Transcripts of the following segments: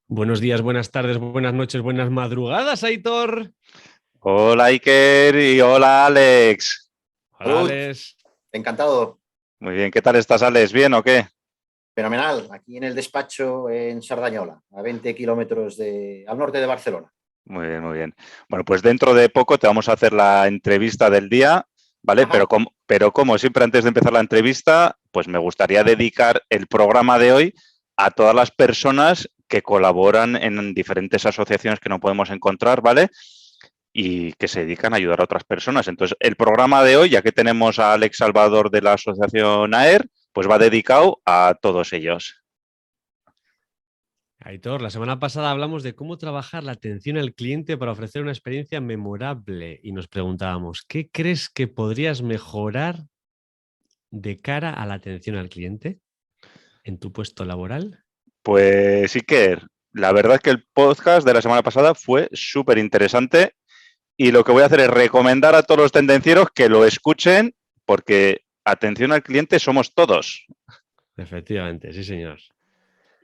Buenos días, buenas tardes, buenas noches, buenas madrugadas, Aitor. Hola Iker y hola Alex. Hola, Salud, Alex. encantado, Muy bien, ¿qué tal estás, Alex? ¿Bien o qué? fenomenal. Aquí en el despacho en Sardañola, a 20 kilómetros al norte de Barcelona. Muy bien, muy bien. Bueno, pues dentro de poco te vamos a hacer la entrevista del día, ¿vale? Ajá. Pero como siempre antes de empezar la entrevista, pues me gustaría dedicar el programa de hoy a todas las personas que colaboran en diferentes asociaciones que no podemos encontrar, ¿vale? Y que se dedican a ayudar a otras personas. Entonces, el programa de hoy, ya que tenemos a Alex Salvador de la asociación AER, pues va dedicado a todos ellos. Aitor, la semana pasada hablamos de cómo trabajar la atención al cliente para ofrecer una experiencia memorable y nos preguntábamos, ¿qué crees que podrías mejorar de cara a la atención al cliente en tu puesto laboral? Pues Iker, la verdad es que el podcast de la semana pasada fue súper interesante y lo que voy a hacer es recomendar a todos los tendencieros que lo escuchen porque atención al cliente somos todos. Efectivamente, sí, señor.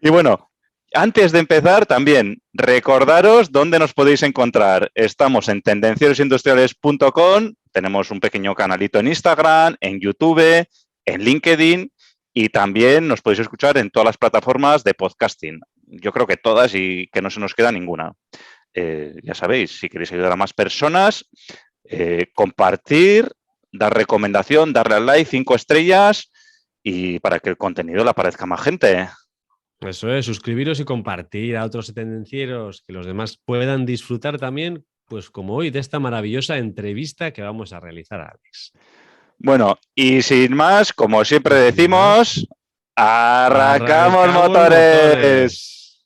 Y bueno, antes de empezar también recordaros dónde nos podéis encontrar. Estamos en tendencierosindustriales.com, tenemos un pequeño canalito en Instagram, en YouTube, en LinkedIn y también nos podéis escuchar en todas las plataformas de podcasting. Yo creo que todas y que no se nos queda ninguna. Ya sabéis, si queréis ayudar a más personas, compartir, dar recomendación, darle al like, 5 estrellas y para que el contenido le aparezca a más gente. Eso es, suscribiros y compartir a otros tendencieros que los demás puedan disfrutar también, pues como hoy, de esta maravillosa entrevista que vamos a realizar a Alex. Bueno, y sin más, como siempre Y sin más, decimos, arrancamos arrancamos motores.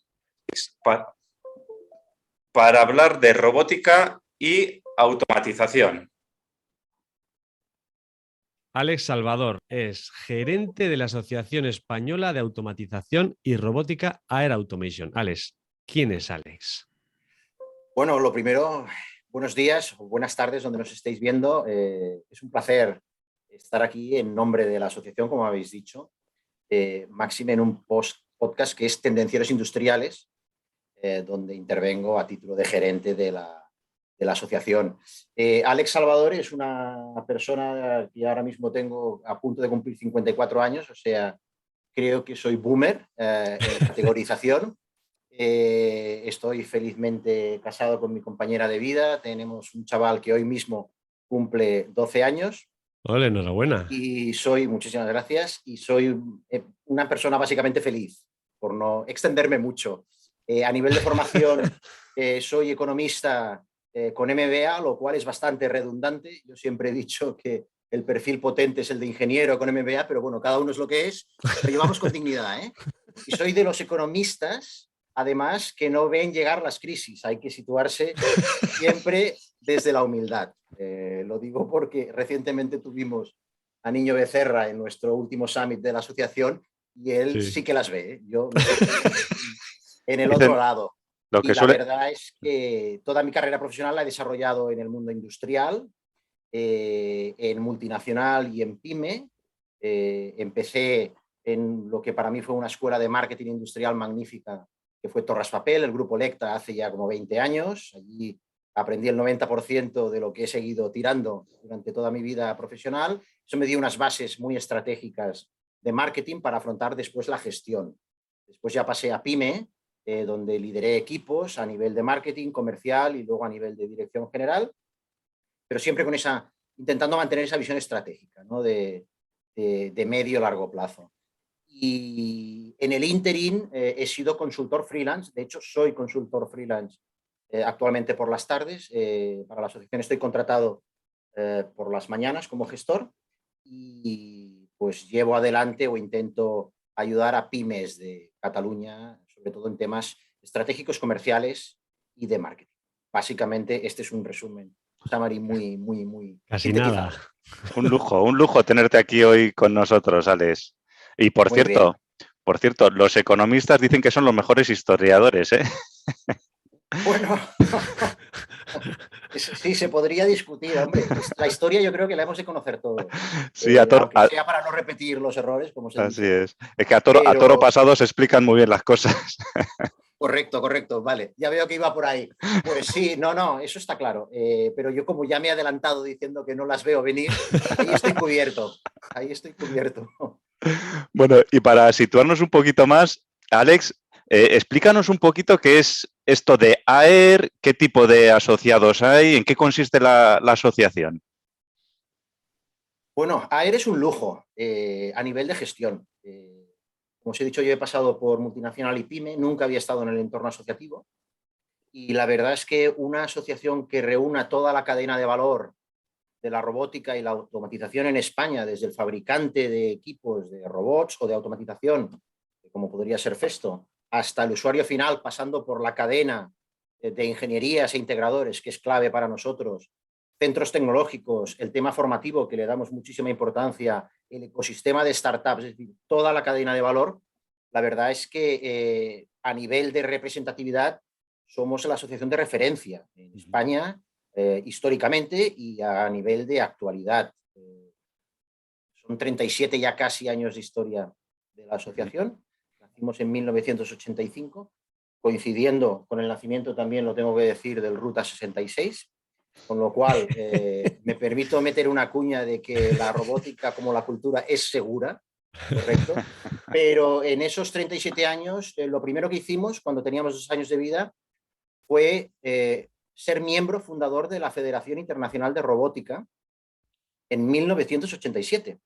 motores. Para hablar de robótica y automatización. Alex Salvador es gerente de la Asociación Española de Automatización y Robótica Air Automation. Alex, ¿quién es Alex? Bueno, lo primero, buenos días o buenas tardes donde nos estéis viendo. Es un placer estar aquí en nombre de la asociación, como habéis dicho, máxime en un podcast que es Tendencieros Industriales, donde intervengo a título de gerente de la asociación. Alex Salvador es una persona que ahora mismo tengo a punto de cumplir 54 años, o sea, creo que soy boomer en categorización. Estoy felizmente casado con mi compañera de vida, tenemos un chaval que hoy mismo cumple 12 años. Hola, enhorabuena. Y muchísimas gracias, y soy una persona básicamente feliz, por no extenderme mucho. A nivel de formación, soy economista con MBA, lo cual es bastante redundante. Yo siempre he dicho que el perfil potente es el de ingeniero con MBA, pero bueno, cada uno es lo que es, pero llevamos con dignidad, ¿eh? Y soy de los economistas, además, que no ven llegar las crisis. Hay que situarse siempre desde la humildad. Lo digo porque recientemente tuvimos a Niño Becerra en nuestro último summit de la asociación y él sí que las ve, ¿eh? Yo me en el otro Dicen lado. lo Y que la suele... verdad es que toda mi carrera profesional la he desarrollado en el mundo industrial, en multinacional y en pyme. Empecé en lo que para mí fue una escuela de marketing industrial magnífica, que fue Torras Papel, el grupo Lecta, hace ya como 20 años. Allí aprendí el 90% de lo que he seguido tirando durante toda mi vida profesional. Eso me dio unas bases muy estratégicas de marketing para afrontar después la gestión. Después ya pasé a pyme, donde lideré equipos a nivel de marketing comercial y luego a nivel de dirección general, pero siempre con intentando mantener esa visión estratégica, ¿no? de medio largo plazo. Y en el interim he sido consultor freelance, de hecho soy consultor freelance actualmente por las tardes. Para la asociación estoy contratado por las mañanas como gestor y pues llevo adelante o intento ayudar a pymes de Cataluña, sobre todo en temas estratégicos, comerciales y de marketing. Básicamente este es un resumen, Samari, muy Casi nada. sintetizado. Un lujo tenerte aquí hoy con nosotros, Alex. Y Muy bien. por cierto, los economistas dicen que son los mejores historiadores, ¿eh? Bueno, sí, se podría discutir, hombre. La historia yo creo que la hemos de conocer todos, Sí, aunque sea para no repetir los errores, como os he así dicho. es. Es que a toro Pero, pasado se explican muy bien las cosas. Correcto, correcto, vale. Ya veo que iba por ahí. Pues sí, no, eso está claro. Pero yo como ya me he adelantado diciendo que no las veo venir, ahí estoy cubierto. Ahí estoy cubierto. Bueno, y para situarnos un poquito más, Alex, explícanos un poquito qué es esto de AER, qué tipo de asociados hay, en qué consiste la asociación. Bueno, AER es un lujo a nivel de gestión. Como os he dicho, yo he pasado por multinacional y pyme, nunca había estado en el entorno asociativo y la verdad es que una asociación que reúna toda la cadena de valor de la robótica y la automatización en España, desde el fabricante de equipos de robots o de automatización, como podría ser Festo, hasta el usuario final, pasando por la cadena de ingenierías e integradores, que es clave para nosotros, centros tecnológicos, el tema formativo, que le damos muchísima importancia, el ecosistema de startups, es decir, toda la cadena de valor. La verdad es que a nivel de representatividad somos la asociación de referencia en España, históricamente y a nivel de actualidad. Son 37 ya casi años de historia de la asociación. Nacimos en 1985, coincidiendo con el nacimiento, también lo tengo que decir, del Ruta 66, con lo cual me permito meter una cuña de que la robótica como la cultura es segura, correcto, pero en esos 37 años lo primero que hicimos cuando teníamos 2 años de vida fue ser miembro fundador de la Federación Internacional de Robótica en 1987.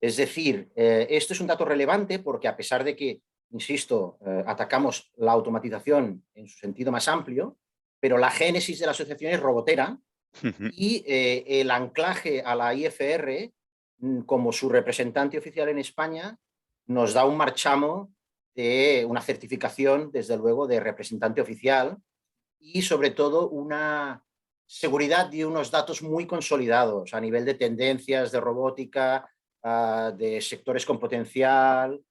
Es decir, esto es un dato relevante porque a pesar de que, insisto, atacamos la automatización en su sentido más amplio, pero la génesis de la asociación es robotera y el anclaje a la IFR como su representante oficial en España nos da un marchamo de una certificación, desde luego, de representante oficial y sobre todo una seguridad de unos datos muy consolidados a nivel de tendencias de robótica, de sectores con potencial,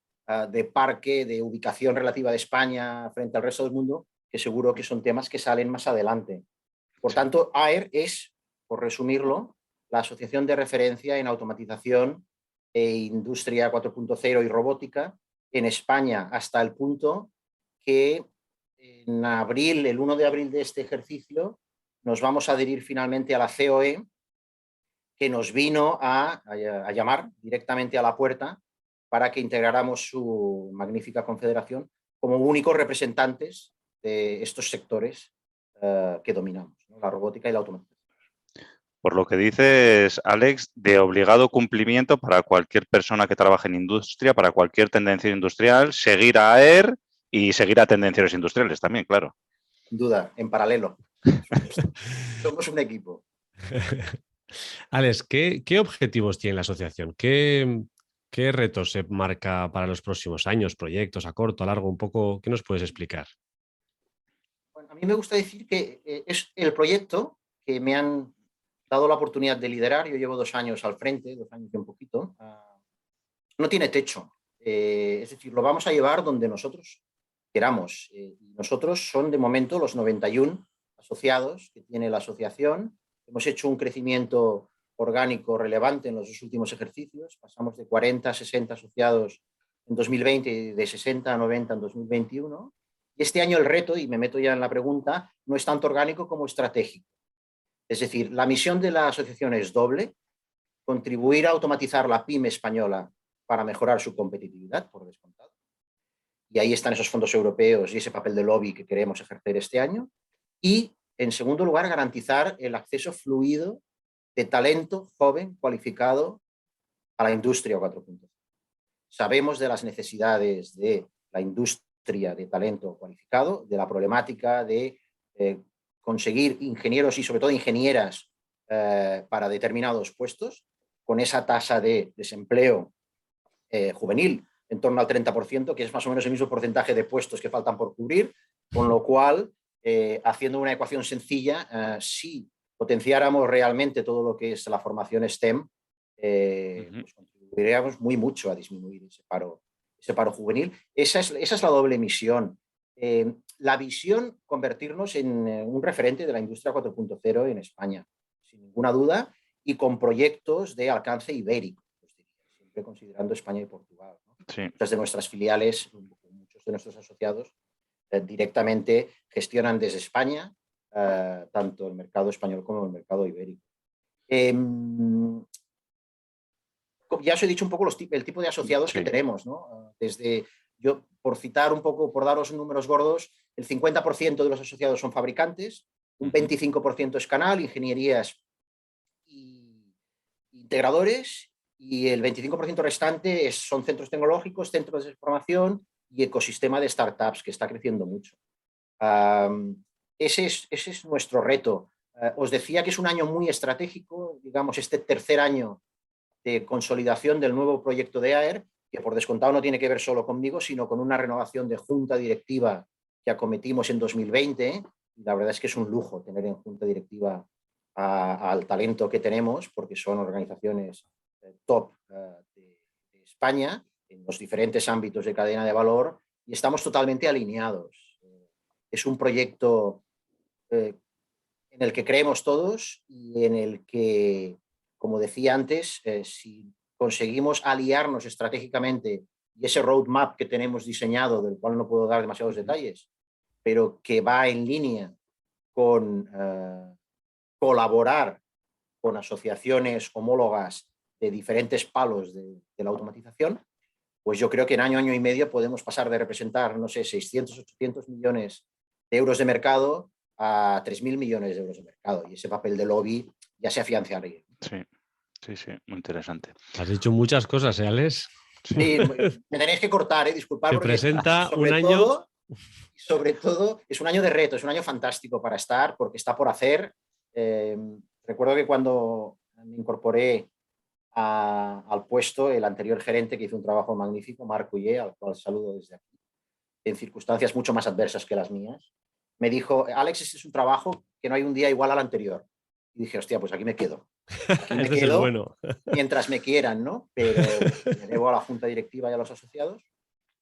de parque, de ubicación relativa de España frente al resto del mundo, que seguro que son temas que salen más adelante. Por tanto, AER es, por resumirlo, la asociación de referencia en automatización e industria 4.0 y robótica en España, hasta el punto que en abril, el 1 de abril de este ejercicio, nos vamos a adherir finalmente a la COE, que nos vino a llamar directamente a la puerta para que integráramos su magnífica confederación como únicos representantes de estos sectores que dominamos, ¿no? La robótica y la automatización. Por lo que dices, Alex, de obligado cumplimiento para cualquier persona que trabaje en industria, para cualquier tendencia industrial, seguir a AER y seguir a tendencias industriales también, claro. Sin duda, en paralelo. Somos un equipo. Alex, ¿qué objetivos tiene la asociación? ¿Qué retos se marca para los próximos años? ¿Proyectos a corto, a largo? Un poco, ¿qué nos puedes explicar? Bueno, a mí me gusta decir que es el proyecto que me han dado la oportunidad de liderar. Yo llevo 2 años al frente, 2 años y un poquito. No tiene techo. Es decir, lo vamos a llevar donde nosotros queramos. Nosotros son de momento los 91 asociados que tiene la asociación. Hemos hecho un crecimiento orgánico relevante en los 2 últimos ejercicios. Pasamos de 40 a 60 asociados en 2020 y de 60 a 90 en 2021. Y este año el reto, y me meto ya en la pregunta, no es tanto orgánico como estratégico. Es decir, la misión de la asociación es doble: contribuir a automatizar la pyme española para mejorar su competitividad, por descontado. Y ahí están esos fondos europeos y ese papel de lobby que queremos ejercer este año. Y, en segundo lugar, garantizar el acceso fluido de talento joven, cualificado, a la industria 4.0. Sabemos de las necesidades de la industria de talento cualificado, de la problemática de conseguir ingenieros y sobre todo ingenieras para determinados puestos, con esa tasa de desempleo juvenil en torno al 30%, que es más o menos el mismo porcentaje de puestos que faltan por cubrir, con lo cual, haciendo una ecuación sencilla, si potenciáramos realmente todo lo que es la formación STEM, pues contribuiríamos muy mucho a disminuir ese paro juvenil. Esa es la doble misión. La visión, convertirnos en un referente de la industria 4.0 en España, sin ninguna duda, y con proyectos de alcance ibérico, siempre considerando España y Portugal, ¿no? Sí. Muchas de nuestras filiales, muchos de nuestros asociados directamente gestionan desde España tanto el mercado español como el mercado ibérico. Ya os he dicho un poco el tipo de asociados que tenemos, ¿no? Desde, yo, por citar un poco, por daros números gordos, el 50% de los asociados son fabricantes, un 25% es canal, ingenierías y integradores, y el 25% restante son centros tecnológicos, centros de formación y ecosistema de startups, que está creciendo mucho. Ese es nuestro reto. Os decía que es un año muy estratégico, digamos, este tercer año de consolidación del nuevo proyecto de AER, que por descontado no tiene que ver solo conmigo, sino con una renovación de junta directiva que acometimos en 2020. Y la verdad es que es un lujo tener en junta directiva al talento que tenemos, porque son organizaciones top de España en los diferentes ámbitos de cadena de valor, y estamos totalmente alineados. Es un proyecto en el que creemos todos y en el que, como decía antes, si conseguimos aliarnos estratégicamente y ese roadmap que tenemos diseñado, del cual no puedo dar demasiados detalles, pero que va en línea con colaborar con asociaciones homólogas de diferentes palos de la automatización, pues yo creo que en año y medio podemos pasar de representar, no sé, 600, 800 millones de euros de mercado a 3.000 millones de euros de mercado. Y ese papel de lobby ya se afianzaría. Sí, muy interesante. Has dicho muchas cosas, Alex? Sí, me tenéis que cortar, disculpad, Se porque presenta un año... sobre todo es un año de reto, es un año fantástico para estar, porque está por hacer. Recuerdo que cuando me incorporé al puesto, el anterior gerente, que hizo un trabajo magnífico, Marc Ullé, al cual saludo desde aquí, en circunstancias mucho más adversas que las mías, me dijo: Alex, este es un trabajo que no hay un día igual al anterior. Y dije: hostia, pues aquí me quedo. Aquí me Este es el quedo bueno. mientras me quieran, ¿no? Pero me debo a la junta directiva y a los asociados.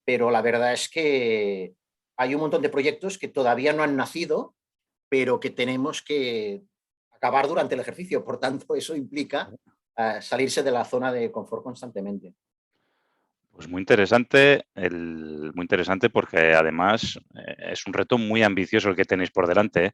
Pero la verdad es que hay un montón de proyectos que todavía no han nacido, pero que tenemos que acabar durante el ejercicio. Por tanto, eso implica salirse de la zona de confort constantemente. Pues muy interesante porque además es un reto muy ambicioso el que tenéis por delante, ¿eh?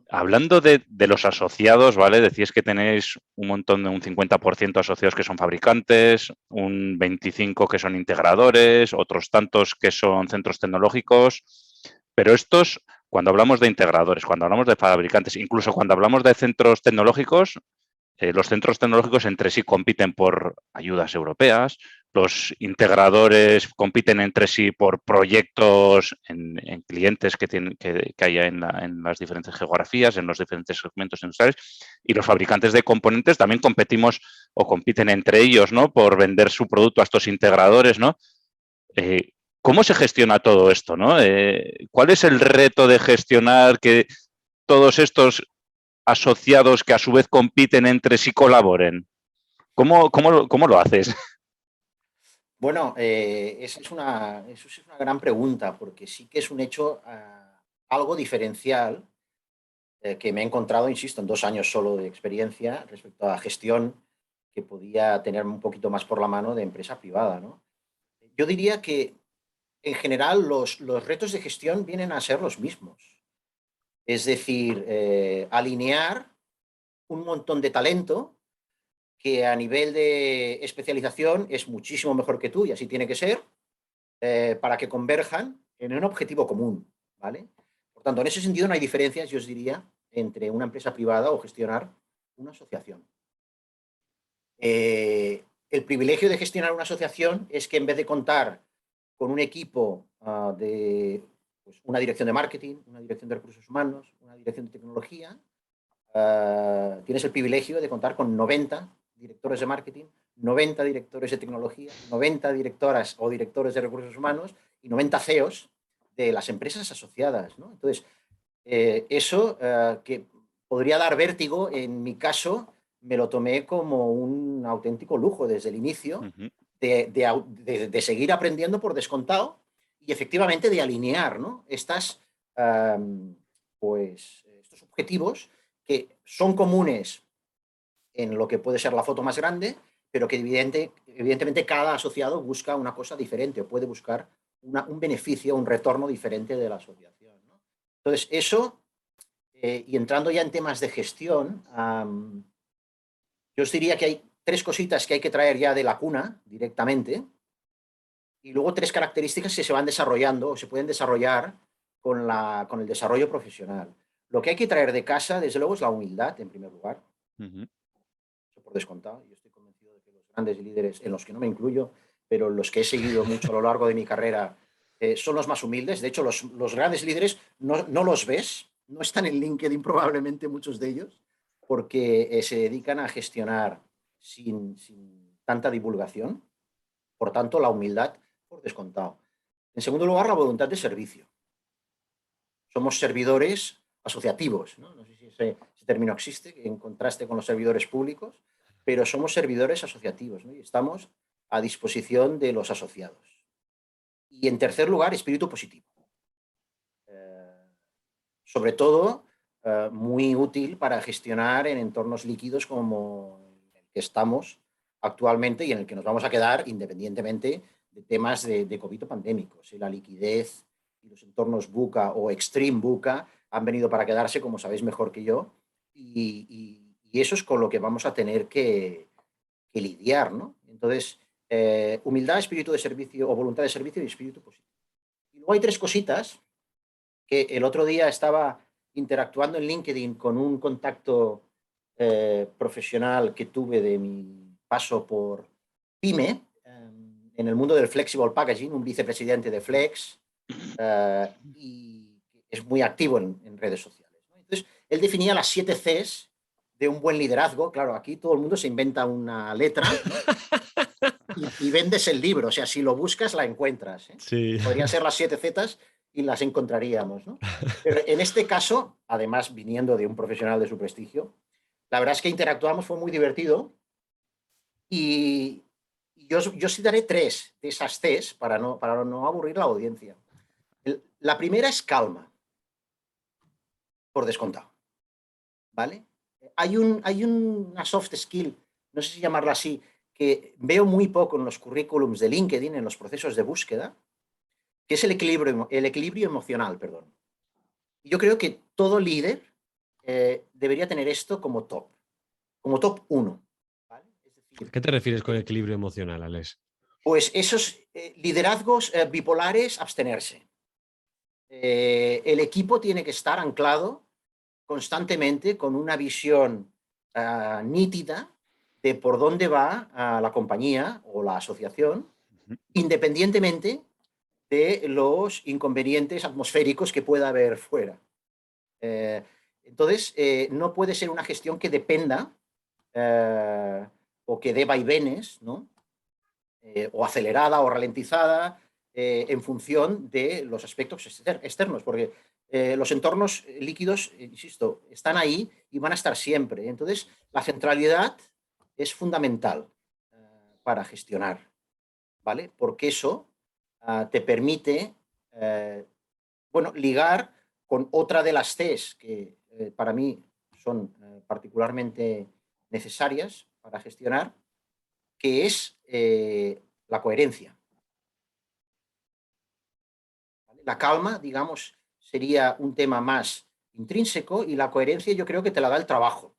Hablando de los asociados, ¿vale? Decís que tenéis un montón de un 50% asociados que son fabricantes, un 25% que son integradores, otros tantos que son centros tecnológicos, pero estos, cuando hablamos de integradores, cuando hablamos de fabricantes, incluso cuando hablamos de centros tecnológicos, los centros tecnológicos entre sí compiten por ayudas europeas, los integradores compiten entre sí por proyectos en clientes que haya en las diferentes geografías, en los diferentes segmentos industriales, y los fabricantes de componentes también competimos o compiten entre ellos, ¿no? Por vender su producto a estos integradores, ¿no? ¿Cómo se gestiona todo esto, ¿no? ¿Cuál es el reto de gestionar que todos estos asociados que a su vez compiten entre sí colaboren? ¿Cómo lo haces? Bueno, eso es una gran pregunta, porque sí que es un hecho algo diferencial que me he encontrado, insisto, en 2 años solo de experiencia respecto a gestión que podía tener un poquito más por la mano de empresa privada, ¿no? Yo diría que en general los retos de gestión vienen a ser los mismos. Es decir, alinear un montón de talento que a nivel de especialización es muchísimo mejor que tú, y así tiene que ser, para que converjan en un objetivo común, ¿vale? Por tanto, en ese sentido no hay diferencias, yo os diría, entre una empresa privada o gestionar una asociación. El privilegio de gestionar una asociación es que en vez de contar con un equipo de pues, una dirección de marketing, una dirección de recursos humanos, una dirección de tecnología, tienes el privilegio de contar con 90 directores de marketing, 90 directores de tecnología, 90 directoras o directores de recursos humanos y 90 CEOs de las empresas asociadas, ¿no? Entonces, eso que podría dar vértigo, en mi caso, me lo tomé como un auténtico lujo desde el inicio, de seguir aprendiendo por descontado y efectivamente de alinear, ¿no? Estos objetivos que son comunes en lo que puede ser la foto más grande, pero que evidentemente cada asociado busca una cosa diferente o puede buscar un beneficio, un retorno diferente de la asociación, ¿no? Entonces, eso, y entrando ya en temas de gestión, yo os diría que hay 3 cositas que hay que traer ya de la cuna directamente, y luego 3 características que se van desarrollando o se pueden desarrollar con el desarrollo profesional. Lo que hay que traer de casa, desde luego, es la humildad, en primer lugar. Eso por descontado. Yo estoy convencido de que los grandes líderes, en los que no me incluyo, pero los que he seguido mucho a lo largo de mi carrera, son los más humildes. De hecho, los grandes líderes no los ves, no están en LinkedIn probablemente muchos de ellos, porque se dedican a gestionar sin tanta divulgación. Por tanto, la humildad por descontado. En segundo lugar, la voluntad de servicio. Somos servidores asociativos, ¿no? No sé si ese término existe, en contraste con los servidores públicos, pero somos servidores asociativos, ¿no? Y estamos a disposición de los asociados. Y en tercer lugar, espíritu positivo. Sobre todo, muy útil para gestionar en entornos líquidos como el que estamos actualmente y en el que nos vamos a quedar independientemente de temas de COVID pandémicos. La liquidez y los entornos VUCA o Extreme VUCA han venido para quedarse, como sabéis mejor que yo, y eso es con lo que vamos a tener que lidiar, ¿no? Entonces, humildad, espíritu de servicio o voluntad de servicio y espíritu positivo. Y luego hay 3 cositas que el otro día estaba interactuando en LinkedIn con un contacto profesional que tuve de mi paso por PyME, en el mundo del flexible packaging, un vicepresidente de Flex, y es muy activo en redes sociales, ¿no? Entonces, él definía las 7 Cs de un buen liderazgo. Claro, aquí todo el mundo se inventa una letra, ¿no? y vendes el libro. O sea, si lo buscas, la encuentras, ¿eh? Sí. Podrían ser las 7 Zetas y las encontraríamos, ¿no? Pero en este caso, además, viniendo de un profesional de su prestigio, la verdad es que interactuamos, fue muy divertido, y yo citaré 3 de esas Cs para no aburrir la audiencia. La primera es calma, por descontado, ¿vale? Hay una soft skill, no sé si llamarla así, que veo muy poco en los currículums de LinkedIn, en los procesos de búsqueda, que es el equilibrio emocional, perdón. Yo creo que todo líder debería tener esto como top 1. ¿Vale? Es decir, ¿A qué te refieres con equilibrio emocional, Alex? pues esos liderazgos bipolares, abstenerse. El equipo tiene que estar anclado constantemente con una visión nítida de por dónde va la compañía o la asociación, independientemente de los inconvenientes atmosféricos que pueda haber fuera. Entonces, no puede ser una gestión que dependa o que dé vaivenes, ¿no? O acelerada o ralentizada en función de los aspectos externos, porque los entornos líquidos, insisto, están ahí y van a estar siempre. Entonces, la centralidad es fundamental para gestionar, ¿vale? Porque eso te permite, bueno, ligar con otra de las Cs que para mí son particularmente necesarias para gestionar, que es la coherencia. ¿Vale? La calma, digamos, sería un tema más intrínseco, y la coherencia yo creo que te la da el trabajo.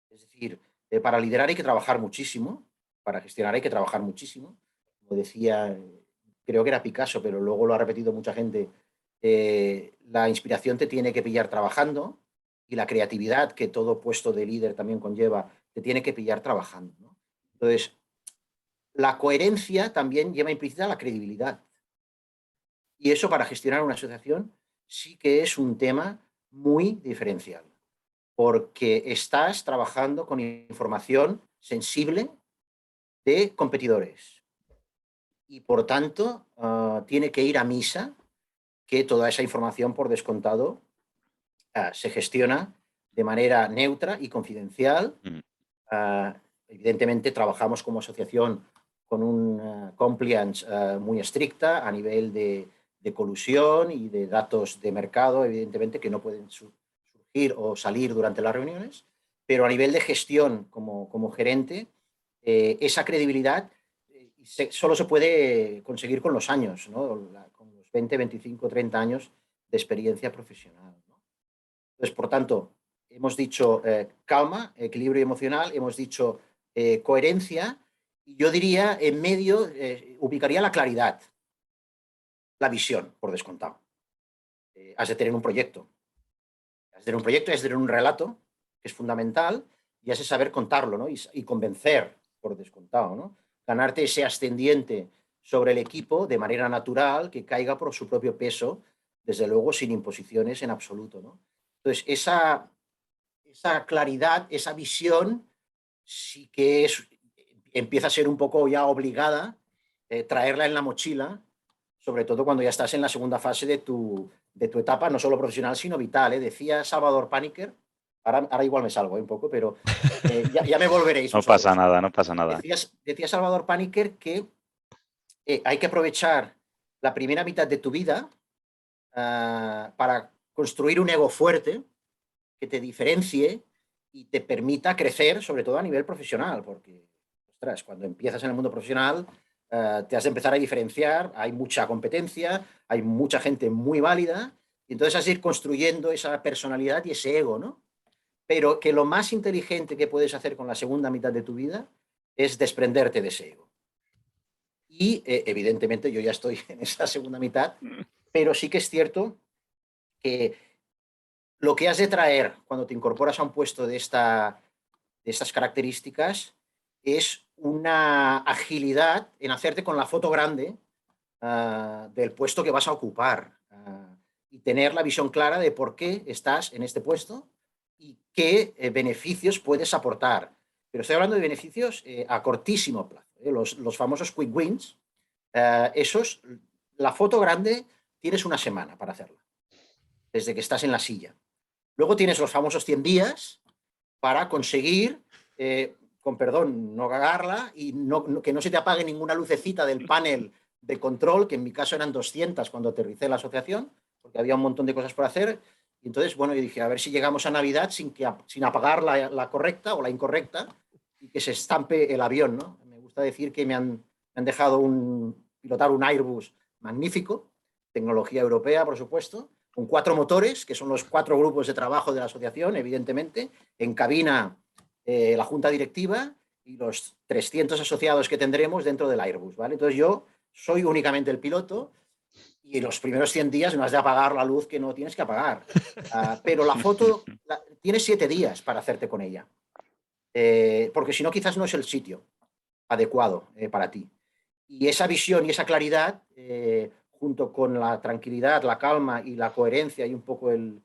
Es decir, para liderar hay que trabajar muchísimo, para gestionar hay que trabajar muchísimo. Como decía, creo que era Picasso, pero luego lo ha repetido mucha gente, la inspiración te tiene que pillar trabajando, y la creatividad, que todo puesto de líder también conlleva, te tiene que pillar trabajando, ¿no? Entonces, la coherencia también lleva implícita la credibilidad. Y eso, para gestionar una asociación, sí que es un tema muy diferencial, porque estás trabajando con información sensible de competidores. Y por tanto, tiene que ir a misa que toda esa información, por descontado, se gestiona de manera neutra y confidencial. Evidentemente, trabajamos como asociación con un compliance muy estricta a nivel de colusión y de datos de mercado, evidentemente, que no pueden surgir o salir durante las reuniones, pero a nivel de gestión como gerente, esa credibilidad solo se puede conseguir con los años, ¿no? Con los 20, 25, 30 años de experiencia profesional, ¿no? Entonces, por tanto, hemos dicho calma, equilibrio emocional, hemos dicho coherencia, y yo diría en medio, ubicaría la claridad, la visión, por descontado. Has de tener un proyecto, has de tener un proyecto, has de tener un relato, que es fundamental, y has de saber contarlo, ¿no? Y convencer, por descontado, ¿no? Ganarte ese ascendiente sobre el equipo de manera natural, que caiga por su propio peso, desde luego sin imposiciones en absoluto, ¿no? Entonces, esa claridad, esa visión, sí que empieza a ser un poco ya obligada traerla en la mochila, sobre todo cuando ya estás en la segunda fase de tu etapa, no solo profesional, sino vital. Decía Salvador Paniker, ahora igual me salgo un poco, pero ya me volveréis No vosotros. pasa nada, no pasa nada. Decía Salvador Paniker que hay que aprovechar la primera mitad de tu vida para construir un ego fuerte que te diferencie y te permita crecer, sobre todo a nivel profesional, porque, ostras, cuando empiezas en el mundo profesional, te has de empezar a diferenciar, hay mucha competencia, hay mucha gente muy válida, y entonces has de ir construyendo esa personalidad y ese ego, ¿no? Pero que lo más inteligente que puedes hacer con la segunda mitad de tu vida es desprenderte de ese ego. Y evidentemente yo ya estoy en esa segunda mitad, pero sí que es cierto que lo que has de traer cuando te incorporas a un puesto de estas características es una agilidad en hacerte con la foto grande del puesto que vas a ocupar y tener la visión clara de por qué estás en este puesto y qué beneficios puedes aportar. Pero estoy hablando de beneficios a cortísimo plazo, los famosos quick wins. Esos, la foto grande tienes una semana para hacerla, desde que estás en la silla. Luego tienes los famosos 100 días para conseguir, con perdón, no cagarla y que no se te apague ninguna lucecita del panel de control, que en mi caso eran 200 cuando aterricé la asociación, porque había un montón de cosas por hacer. Y entonces, bueno, yo dije, a ver si llegamos a Navidad sin apagar la correcta o la incorrecta y que se estampe el avión, ¿no? Me gusta decir que me han dejado pilotar un Airbus magnífico, tecnología europea, por supuesto, con 4 motores, que son los 4 grupos de trabajo de la asociación, evidentemente, en cabina la junta directiva y los 300 asociados que tendremos dentro del Airbus, ¿vale? Entonces yo soy únicamente el piloto y los primeros 100 días no has de apagar la luz que no tienes que apagar. Pero la foto, tienes 7 días para hacerte con ella, porque si no quizás no es el sitio adecuado para ti. Y esa visión y esa claridad, junto con la tranquilidad, la calma y la coherencia y un poco el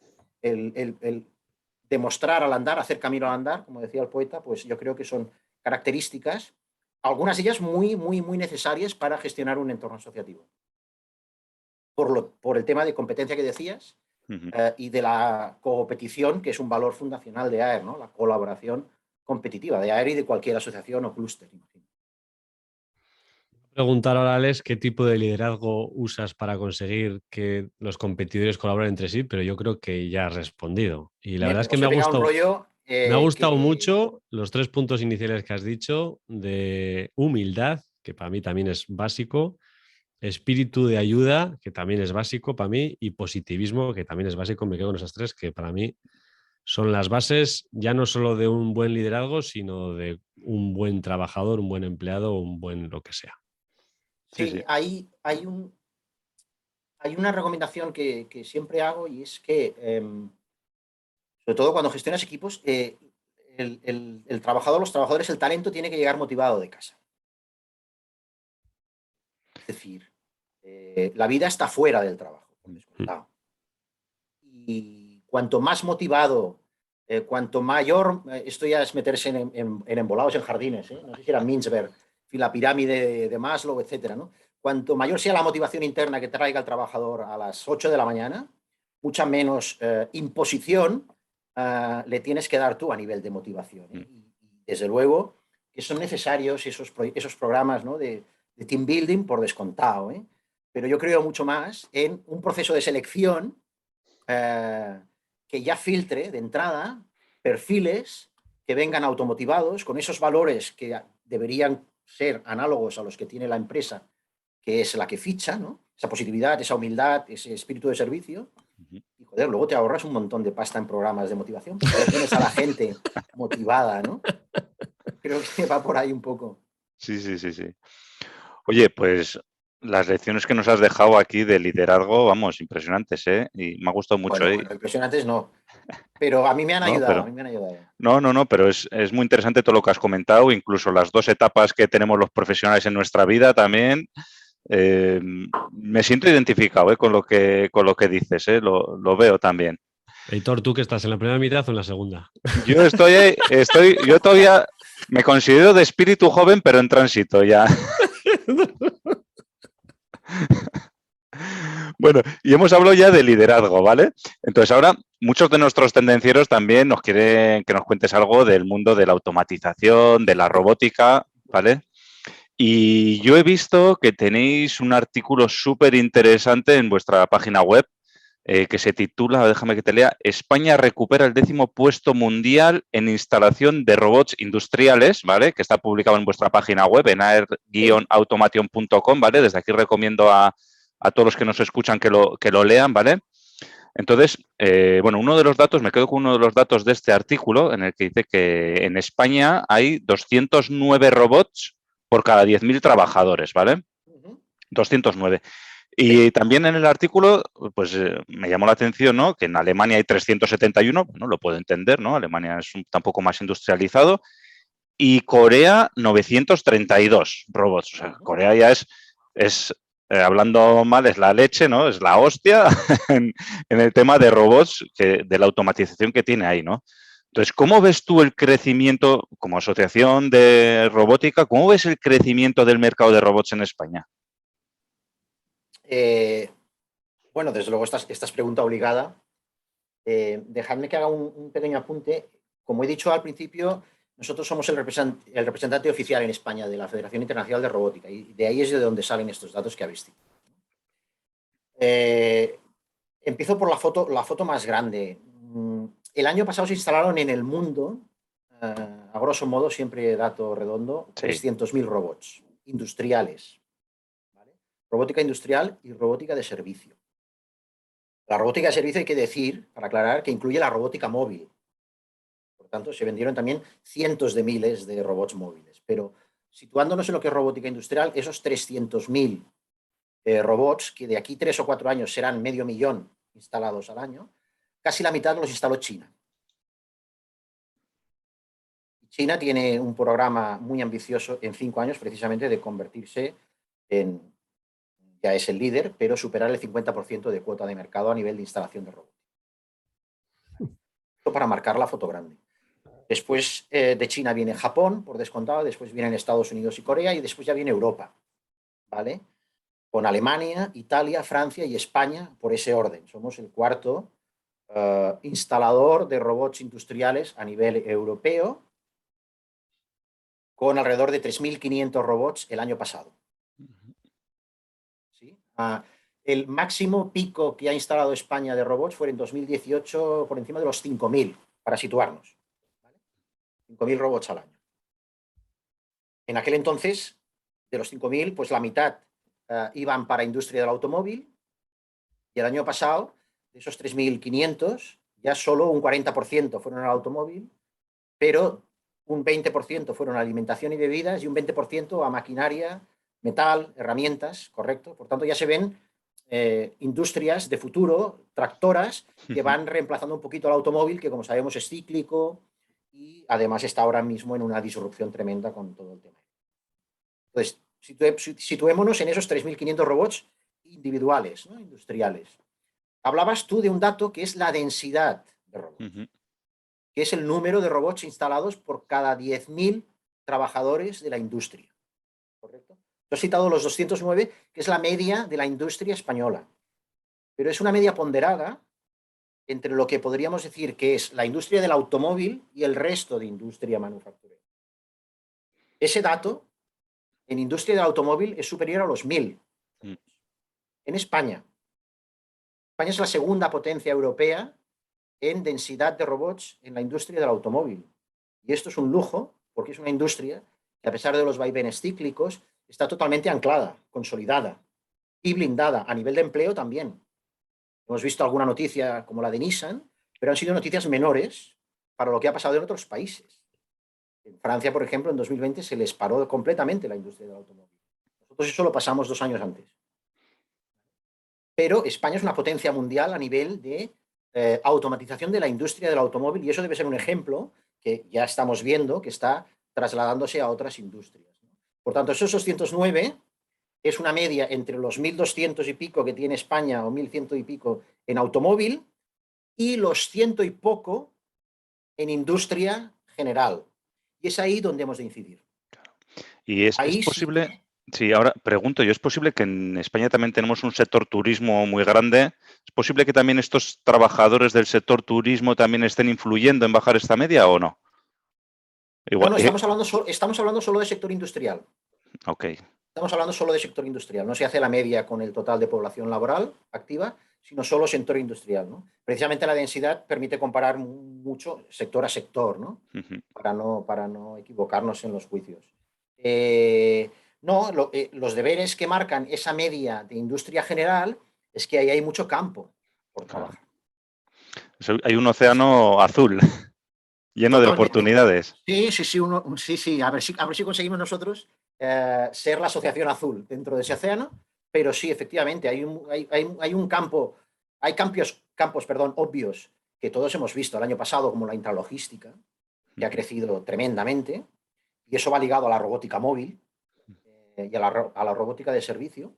demostrar al andar, hacer camino al andar, como decía el poeta, pues yo creo que son características, algunas de ellas muy, muy, muy necesarias para gestionar un entorno asociativo. Por el tema de competencia que decías y de la competición, que es un valor fundacional de AER, ¿no? La colaboración competitiva de AER y de cualquier asociación o clúster, imagino. Preguntar ahora, Alex, qué tipo de liderazgo usas para conseguir que los competidores colaboren entre sí, pero yo creo que ya has respondido. Y la verdad es que Os he pegado un rollo me ha gustado que... mucho los 3 puntos iniciales que has dicho de humildad, que para mí también es básico, espíritu de ayuda, que también es básico para mí, y positivismo, que también es básico. Me quedo con esas 3, que para mí son las bases ya no solo de un buen liderazgo, sino de un buen trabajador, un buen empleado, un buen lo que sea. Sí, Sí. hay una recomendación que siempre hago y es que, sobre todo cuando gestionas equipos, el trabajador, los trabajadores, el talento tiene que llegar motivado de casa. Es decir, la vida está fuera del trabajo, por descontado. Y cuanto más motivado, cuanto mayor, esto ya es meterse en embolados en jardines, no sé si era Mintzberg, la pirámide de Maslow, etcétera, ¿no? Cuanto mayor sea la motivación interna que traiga el trabajador a las 8 de la mañana, mucha menos imposición le tienes que dar tú a nivel de motivación. Y desde luego que son necesarios esos programas, ¿no? de team building por descontado, pero yo creo mucho más en un proceso de selección que ya filtre de entrada perfiles que vengan automotivados con esos valores que deberían ser análogos a los que tiene la empresa, que es la que ficha, ¿no? Esa positividad, esa humildad, ese espíritu de servicio. Y, joder, luego te ahorras un montón de pasta en programas de motivación, porque ya tienes a la gente motivada, ¿no? Creo que va por ahí un poco. Sí, sí, sí, sí. Oye, pues las lecciones que nos has dejado aquí de liderazgo, vamos, impresionantes, ¿eh? Y me ha gustado mucho, Bueno, ¿eh? bueno, impresionantes no. Pero a mí me han ¿No? ayudado, a Pero, mí me han ayudado. no, pero es muy interesante todo lo que has comentado, incluso las 2 etapas que tenemos los profesionales en nuestra vida también. Me siento identificado, con lo que dices, lo veo también. Heitor, ¿tú que estás en la primera mitad o en la segunda? Yo todavía me considero de espíritu joven, pero en tránsito ya. Bueno, y hemos hablado ya de liderazgo, ¿vale? Entonces ahora muchos de nuestros tendencieros también nos quieren que nos cuentes algo del mundo de la automatización, de la robótica, ¿vale? Y yo he visto que tenéis un artículo súper interesante en vuestra página web que se titula, déjame que te lea, España recupera el 10º puesto mundial en instalación de robots industriales, ¿vale? Que está publicado en vuestra página web, en aer-automation.com, ¿vale? Desde aquí recomiendo a todos los que nos escuchan que lo lean, ¿vale? Entonces, bueno, uno de los datos, me quedo con uno de los datos de este artículo en el que dice que en España hay 209 robots por cada 10.000 trabajadores, ¿vale? 209. Y también en el artículo, pues me llamó la atención, ¿no? Que en Alemania hay 371, bueno, lo puedo entender, ¿no? Alemania es un poco más industrializado. Y Corea, 932 robots. O sea, Corea ya es hablando mal, es la leche, ¿no? Es la hostia en el tema de robots, de la automatización que tiene ahí, ¿no? Entonces, ¿cómo ves tú el crecimiento, como asociación de robótica, cómo ves el crecimiento del mercado de robots en España? Bueno, desde luego esta es pregunta obligada. Dejadme que haga un pequeño apunte. Como he dicho al principio, nosotros somos el representante oficial en España de la Federación Internacional de Robótica y de ahí es de donde salen estos datos que habéis dicho. Empiezo por la foto más grande. El año pasado se instalaron en el mundo, a grosso modo, siempre dato redondo, Sí. 300.000 robots industriales. ¿Vale? Robótica industrial y robótica de servicio. La robótica de servicio hay que decir, para aclarar, que incluye la robótica móvil. Por tanto, se vendieron también cientos de miles de robots móviles. Pero situándonos en lo que es robótica industrial, esos 300.000 robots, que de aquí 3 o 4 años serán 500.000 instalados al año, casi la mitad los instaló China. China tiene un programa muy ambicioso en 5 años, precisamente, de convertirse en, ya es el líder, pero superar el 50% de cuota de mercado a nivel de instalación de robots. Esto para marcar la foto grande. Después de China viene Japón, por descontado, después vienen Estados Unidos y Corea y después ya viene Europa, ¿vale? Con Alemania, Italia, Francia y España por ese orden. Somos el cuarto instalador de robots industriales a nivel europeo, con alrededor de 3.500 robots el año pasado. ¿Sí? El máximo pico que ha instalado España de robots fue en 2018 por encima de los 5.000, para situarnos. ¿Vale? 5.000 robots al año. En aquel entonces, de los 5.000, pues la mitad iban para industria del automóvil y el año pasado, de esos 3.500, ya solo un 40% fueron al automóvil, pero un 20% fueron a alimentación y bebidas y un 20% a maquinaria, metal, herramientas, correcto. Por tanto, ya se ven industrias de futuro, tractoras, que van reemplazando un poquito al automóvil, que como sabemos es cíclico y además está ahora mismo en una disrupción tremenda con todo el tema. Entonces, situémonos en esos 3.500 robots individuales, ¿no? Industriales. Hablabas tú de un dato que es la densidad de robots, que es el número de robots instalados por cada 10.000 trabajadores de la industria. ¿Correcto? Tú has citado los 209, que es la media de la industria española, pero es una media ponderada entre lo que podríamos decir que es la industria del automóvil y el resto de industria manufacturera. Ese dato en industria del automóvil es superior a los 1.000. En España. España es la segunda potencia europea en densidad de robots en la industria del automóvil. Y esto es un lujo, porque es una industria que a pesar de los vaivenes cíclicos, está totalmente anclada, consolidada y blindada a nivel de empleo también. Hemos visto alguna noticia como la de Nissan, pero han sido noticias menores para lo que ha pasado en otros países. En Francia, por ejemplo, en 2020 se les paró completamente la industria del automóvil. Nosotros eso lo pasamos 2 años antes. Pero España es una potencia mundial a nivel de automatización de la industria del automóvil y eso debe ser un ejemplo que ya estamos viendo que está trasladándose a otras industrias. Por tanto, esos 209 es una media entre los 1.200 y pico que tiene España o 1.100 y pico en automóvil y los 100 y poco en industria general. Y es ahí donde hemos de incidir. Y es Ahí posible, sí, sí, ahora pregunto yo, ¿es posible que en España también tenemos un sector turismo muy grande? ¿Es posible que también estos trabajadores del sector turismo también estén influyendo en bajar esta media o no? Igual, no, estamos hablando solo de sector industrial. ok, Estamos hablando solo de sector industrial. No se hace la media con el total de población laboral activa, sino solo sector industrial, ¿no? Precisamente la densidad permite comparar mucho sector a sector, ¿no? ujú, Para no equivocarnos en los juicios. No, los deberes que marcan esa media de industria general es que ahí hay mucho campo por claro. trabajar. Hay un océano azul lleno de Totalmente. oportunidades. Sí, sí, sí, sí, sí. A ver si conseguimos nosotros ser la asociación azul dentro de ese océano, pero sí, efectivamente, hay un campo, hay campos, perdón, obvios que todos hemos visto el año pasado, como la intralogística, que ha Ujú, crecido tremendamente, y eso va ligado a la robótica móvil y a la robótica de servicio.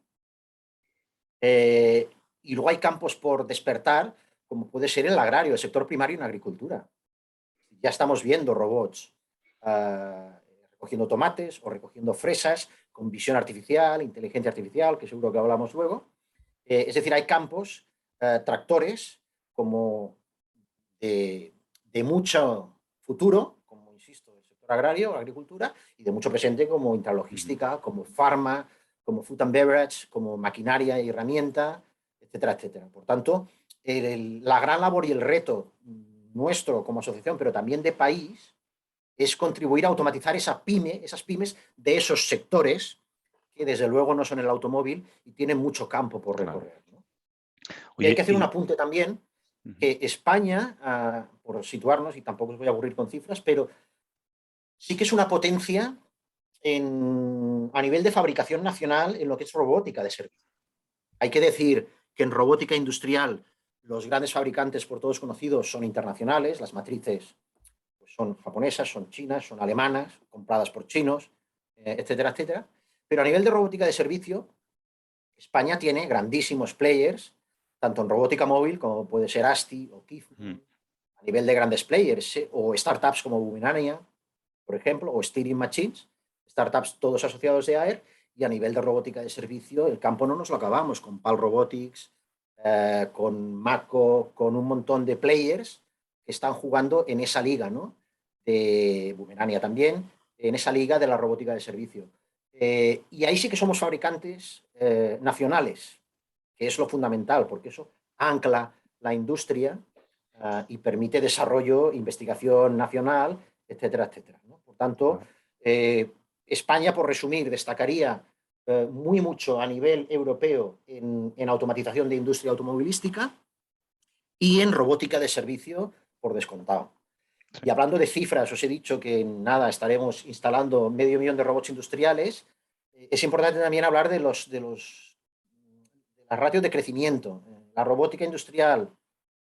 Eh, y luego hay campos por despertar, como puede ser el agrario, el sector primario en agricultura. Ya estamos viendo robots recogiendo tomates o recogiendo fresas con visión artificial, inteligencia artificial, que seguro que hablamos luego. Es decir, hay campos, tractores, como de mucho futuro, como insisto, el sector agrario, agricultura, y de mucho presente como ujú. intralogística, como pharma, como food and beverage, como maquinaria y herramienta, etcétera, etcétera. Por tanto, la gran labor y el reto nuestro como asociación, pero también de país, es contribuir a automatizar esas pymes de esos sectores que desde luego no son el automóvil y tienen mucho campo por Claro. recorrer, ¿no? Y hay Oye, que hacer un apunte también, ujú, que España, por situarnos, y tampoco os voy a aburrir con cifras, pero sí que es una potencia a nivel de fabricación nacional en lo que es robótica de servicio. Hay que decir que en robótica industrial los grandes fabricantes por todos conocidos son internacionales, las matrices pues, son japonesas, son chinas, son alemanas, compradas por chinos, etcétera, etcétera. Pero a nivel de robótica de servicio, España tiene grandísimos players, tanto en robótica móvil como puede ser ASTI o ujú, Kifun, a nivel de grandes players, o startups como Buminania, por ejemplo, o Steering Machines, startups todos asociados de AER, y a nivel de robótica de servicio, el campo no nos lo acabamos, con PAL Robotics, con Mako, con un montón de players que están jugando en esa liga, ¿no? De Bumerania también, en esa liga de la robótica de servicio. Y ahí sí que somos fabricantes nacionales, que es lo fundamental, porque eso ancla la industria y permite desarrollo, investigación nacional, etcétera, etcétera, ¿no? Por tanto, claro. España, por resumir, destacaría muy mucho a nivel europeo en automatización de industria automovilística y en robótica de servicio, por descontado. Sí. Y hablando de cifras, os he dicho que en nada estaremos instalando 500.000 de robots industriales. Es importante también hablar de las ratios de crecimiento. La robótica industrial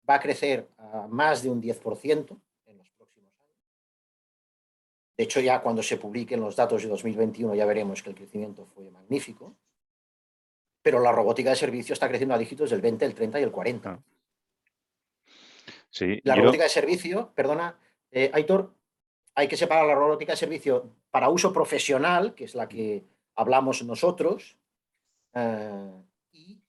va a crecer a más de un 10% en los próximos años. De hecho, ya cuando se publiquen los datos de 2021 ya veremos que el crecimiento fue magnífico. Pero la robótica de servicio está creciendo a dígitos del 20, el 30 y el 40. Claro. Sí, La robótica de servicio, perdona, Aitor, hay que separar la robótica de servicio para uso profesional, que es la que hablamos nosotros, y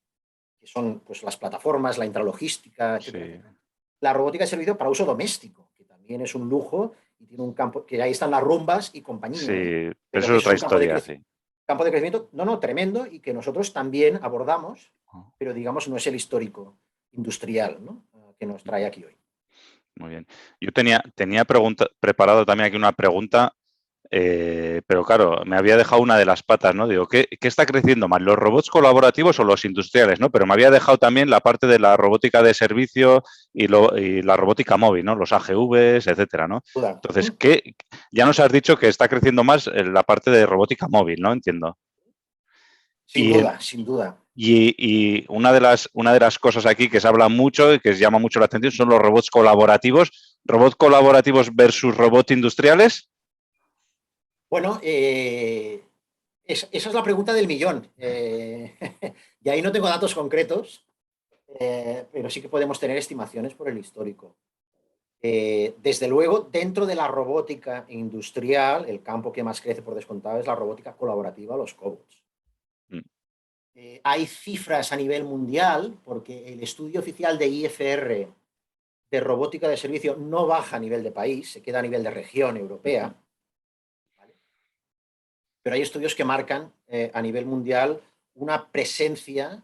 que son pues, las plataformas, la intralogística, etcétera, sí, etcétera. La robótica de servicio para uso doméstico, que también es un lujo y tiene un campo, que ahí están las rumbas y compañía, sí, pero pero eso que es eso es otra un historia, sí. campo de crecimiento, no, tremendo, y que nosotros también abordamos, Oh, pero digamos no es el histórico industrial, ¿no? Que nos trae aquí hoy. muy bien. Yo tenía preparado también aquí una pregunta Pero claro, me había dejado una de las patas, ¿no? Digo, ¿qué está creciendo más? ¿Los robots colaborativos o los industriales, ¿no? Pero me había dejado también la parte de la robótica de servicio y la robótica móvil, ¿no? Los AGVs, etcétera, ¿no? Duda. Entonces, ya nos has dicho que está creciendo más la parte de robótica móvil, ¿no? Entiendo. Sin Y, duda, sin duda. y una de las cosas aquí que se habla mucho y que llama mucho la atención son los robots colaborativos. ¿Robots colaborativos versus robots industriales? Bueno, esa es la pregunta del millón. Y ahí no tengo datos concretos, pero sí que podemos tener estimaciones por el histórico. Desde luego, dentro de la robótica industrial, el campo que más crece por descontado es la robótica colaborativa, los cobots. Mm. Hay cifras a nivel mundial, porque el estudio oficial de IFR de robótica de servicio no baja a nivel de país, se queda a nivel de región europea. ¿Vale? Pero hay estudios que marcan a nivel mundial una presencia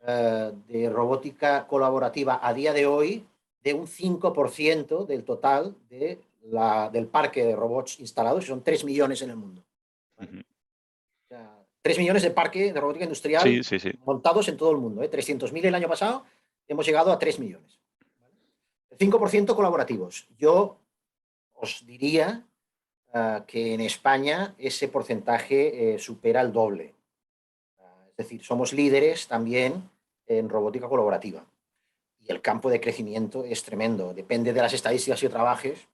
de robótica colaborativa a día de hoy de un 5% del total del parque de robots instalados, que son 3 millones en el mundo. ¿Vale? O sea, 3 millones de parque de robótica industrial Sí, sí, sí. montados en todo el mundo. 300.000 el año pasado, hemos llegado a 3 millones. ¿Vale? El 5% colaborativos. Yo os diría que en España ese porcentaje supera el doble. Es decir, somos líderes también en robótica colaborativa. Y el campo de crecimiento es tremendo. Depende de las estadísticas que trabajes,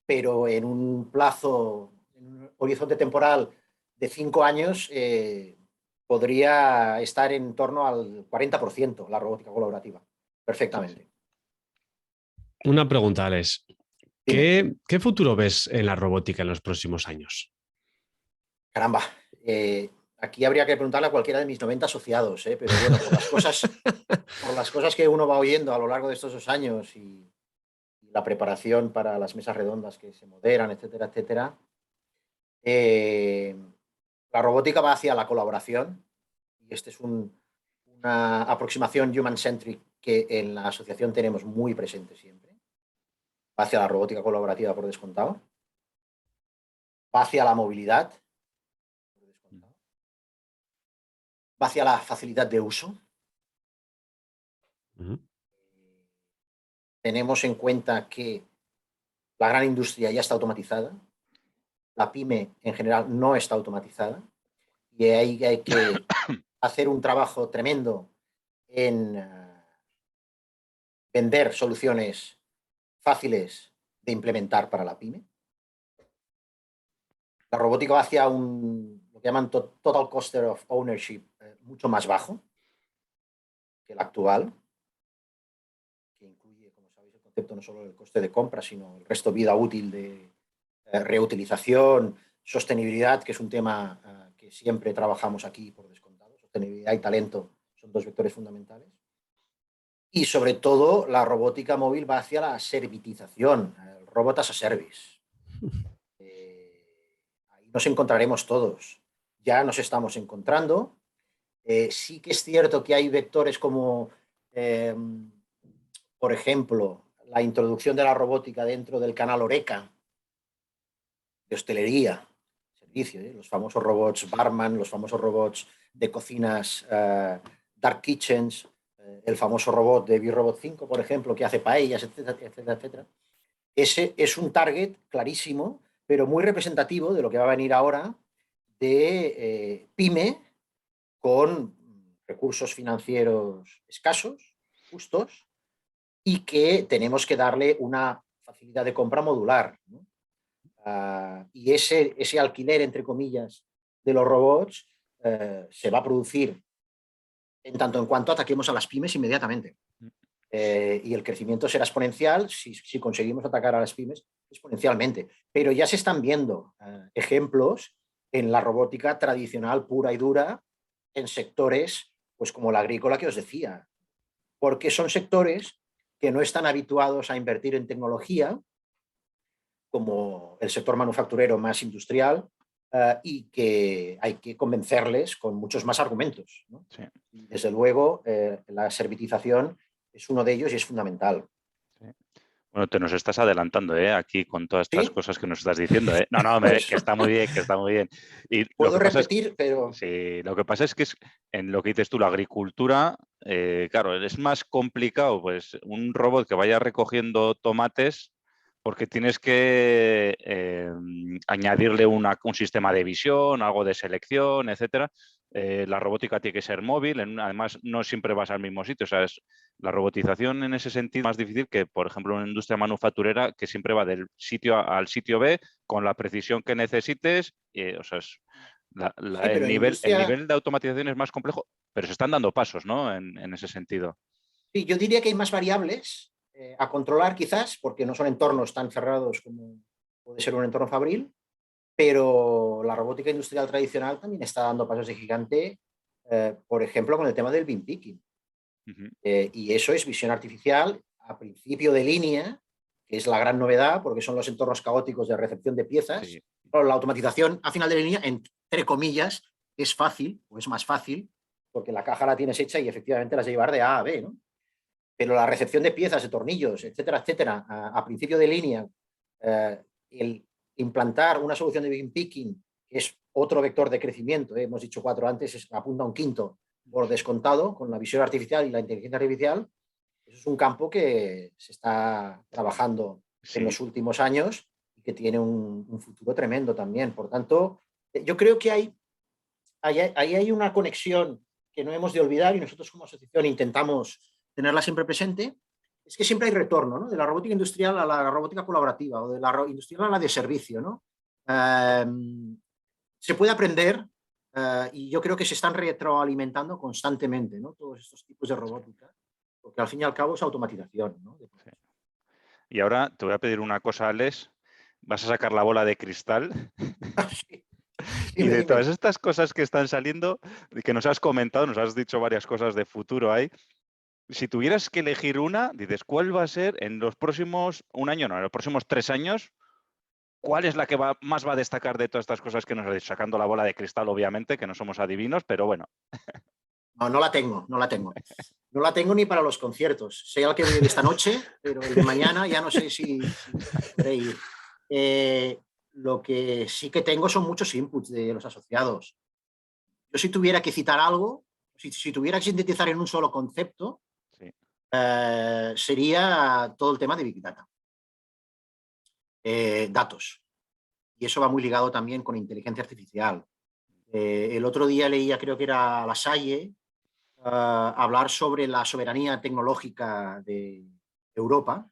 pero en un plazo, en un horizonte temporal de 5 años, podría estar en torno al 40% la robótica colaborativa. Perfectamente. Una pregunta, Alex. Dime. ¿Qué futuro ves en la robótica en los próximos años? Caramba. Aquí habría que preguntarle a cualquiera de mis 90 asociados, pero bueno, por las cosas que uno va oyendo a lo largo de estos 2 años y la preparación para las mesas redondas que se moderan, etcétera, etcétera, la robótica va hacia la colaboración y esta es una aproximación human-centric que en la asociación tenemos muy presente siempre. Va hacia la robótica colaborativa por descontado. Va hacia la movilidad por descontado. Va hacia la facilidad de uso. Tenemos en cuenta que la gran industria ya está automatizada, la pyme en general no está automatizada y ahí hay que hacer un trabajo tremendo en vender soluciones fáciles de implementar para la pyme. La robótica va hacia lo que llaman total cost of ownership mucho más bajo que el actual, que incluye, como sabéis, el concepto no solo del coste de compra, sino el resto de vida útil de reutilización, sostenibilidad, que es un tema que siempre trabajamos aquí por descontado. Sostenibilidad y talento son dos vectores fundamentales. Y sobre todo, la robótica móvil va hacia la servitización, el robot as a service. Ahí nos encontraremos todos. Ya nos estamos encontrando. Sí que es cierto que hay vectores como, por ejemplo, la introducción de la robótica dentro del canal Horeca, de hostelería, servicio, los famosos robots barman, los famosos robots de cocinas dark kitchens, el famoso robot de B-Robot 5, por ejemplo, que hace paellas, etcétera, etcétera, etcétera. Ese es un target clarísimo, pero muy representativo de lo que va a venir ahora de pyme con recursos financieros escasos, justos, y que tenemos que darle una facilidad de compra modular, ¿no? Y ese alquiler, entre comillas, de los robots se va a producir en tanto en cuanto ataquemos a las pymes inmediatamente. Y el crecimiento será exponencial si conseguimos atacar a las pymes exponencialmente. Pero ya se están viendo ejemplos en la robótica tradicional pura y dura en sectores pues como la agrícola que os decía, porque son sectores que no están habituados a invertir en tecnología, como el sector manufacturero más industrial, y que hay que convencerles con muchos más argumentos, ¿no? Sí. Y desde luego, la servitización es uno de ellos y es fundamental. Sí. Bueno, te nos estás adelantando, aquí con todas estas ¿Sí? cosas que nos estás diciendo, No, no, Pues que está muy bien, que está muy bien. Y lo puedo que pasa es, repetir, pero sí, lo que pasa es que en lo que dices tú, la agricultura, claro, es más complicado, pues, un robot que vaya recogiendo tomates porque tienes que añadirle un sistema de visión, algo de selección, etcétera. La robótica tiene que ser móvil, además no siempre vas al mismo sitio, o sea, la robotización en ese sentido es más difícil que, por ejemplo, una industria manufacturera que siempre va del sitio A al sitio B con la precisión que necesites. O sea, sí, el pero en el industria, nivel de automatización es más complejo, pero se están dando pasos, ¿no? En ese sentido. sí, yo diría que hay más variables a controlar quizás, porque no son entornos tan cerrados como puede ser un entorno fabril, pero la robótica industrial tradicional también está dando pasos de gigante, por ejemplo, con el tema del beam picking. Ujú. Y eso es visión artificial a principio de línea, que es la gran novedad, porque son los entornos caóticos de recepción de piezas. Sí, Pero la automatización a final de línea, entre comillas, es fácil, o es más fácil, porque la caja la tienes hecha y efectivamente las de llevar de A a B, ¿no? Pero la recepción de piezas, de tornillos, etcétera, etcétera, a principio de línea, el implantar una solución de beam picking, que es otro vector de crecimiento, hemos dicho 4 antes, apunta a un quinto por descontado, con la visión artificial y la inteligencia artificial. Eso es un campo que se está trabajando en sí, los últimos años y que tiene un futuro tremendo también. Por tanto, yo creo que ahí hay una conexión que no hemos de olvidar y nosotros como asociación intentamos tenerla siempre presente, es que siempre hay retorno, ¿no? De la robótica industrial a la robótica colaborativa o de la industrial a la de servicio, ¿no? Se puede aprender y yo creo que se están retroalimentando constantemente, ¿no? Todos estos tipos de robótica, porque al fin y al cabo es automatización, ¿no? sí. Y ahora te voy a pedir una cosa, Alex. Vas a sacar la bola de cristal Sí. y Dime, de todas dime. estas cosas que están saliendo, que nos has comentado, nos has dicho varias cosas de futuro ahí. Si tuvieras que elegir una, dices, ¿cuál va a ser en los próximos, un año, no, en los próximos 3 años? ¿Cuál es la que más va a destacar de todas estas cosas que nos has dicho? Sacando la bola de cristal, obviamente, que no somos adivinos, pero bueno. No, no la tengo, no la tengo. No la tengo ni para los conciertos. Sé al que voy a ir esta noche, pero el de mañana ya no sé si podré ir. Lo que sí que tengo son muchos inputs de los asociados. Yo si tuviera que citar algo, si tuviera que sintetizar en un solo concepto, Sí, sería todo el tema de Big Data. Datos. Y eso va muy ligado también con inteligencia artificial. El otro día leía, creo que era La Salle, hablar sobre la soberanía tecnológica de Europa,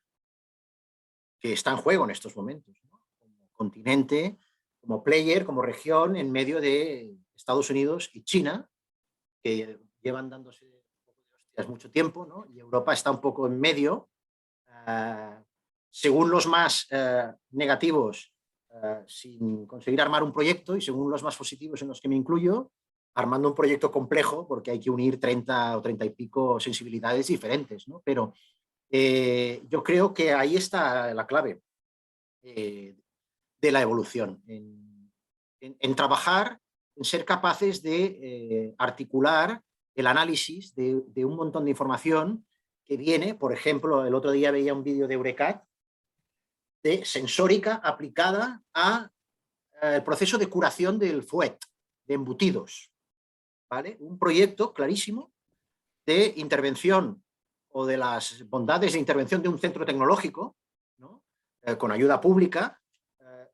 que está en juego en estos momentos, ¿no? Como continente, como player, como región, en medio de Estados Unidos y China, que llevan dándose hostias mucho tiempo, ¿no? Y Europa está un poco en medio. Uh, según los más negativos, sin conseguir armar un proyecto, y según los más positivos en los que me incluyo, armando un proyecto complejo, porque hay que unir 30 o 30 y pico sensibilidades diferentes, ¿no? Pero yo creo que ahí está la clave de la evolución, en trabajar, en ser capaces de articular el análisis de un montón de información que viene, por ejemplo, el otro día veía un vídeo de Eurecat de sensórica aplicada a el proceso de curación del fuet, de embutidos, ¿vale? Un proyecto clarísimo de intervención o de las bondades de intervención de un centro tecnológico, ¿no? Con ayuda pública,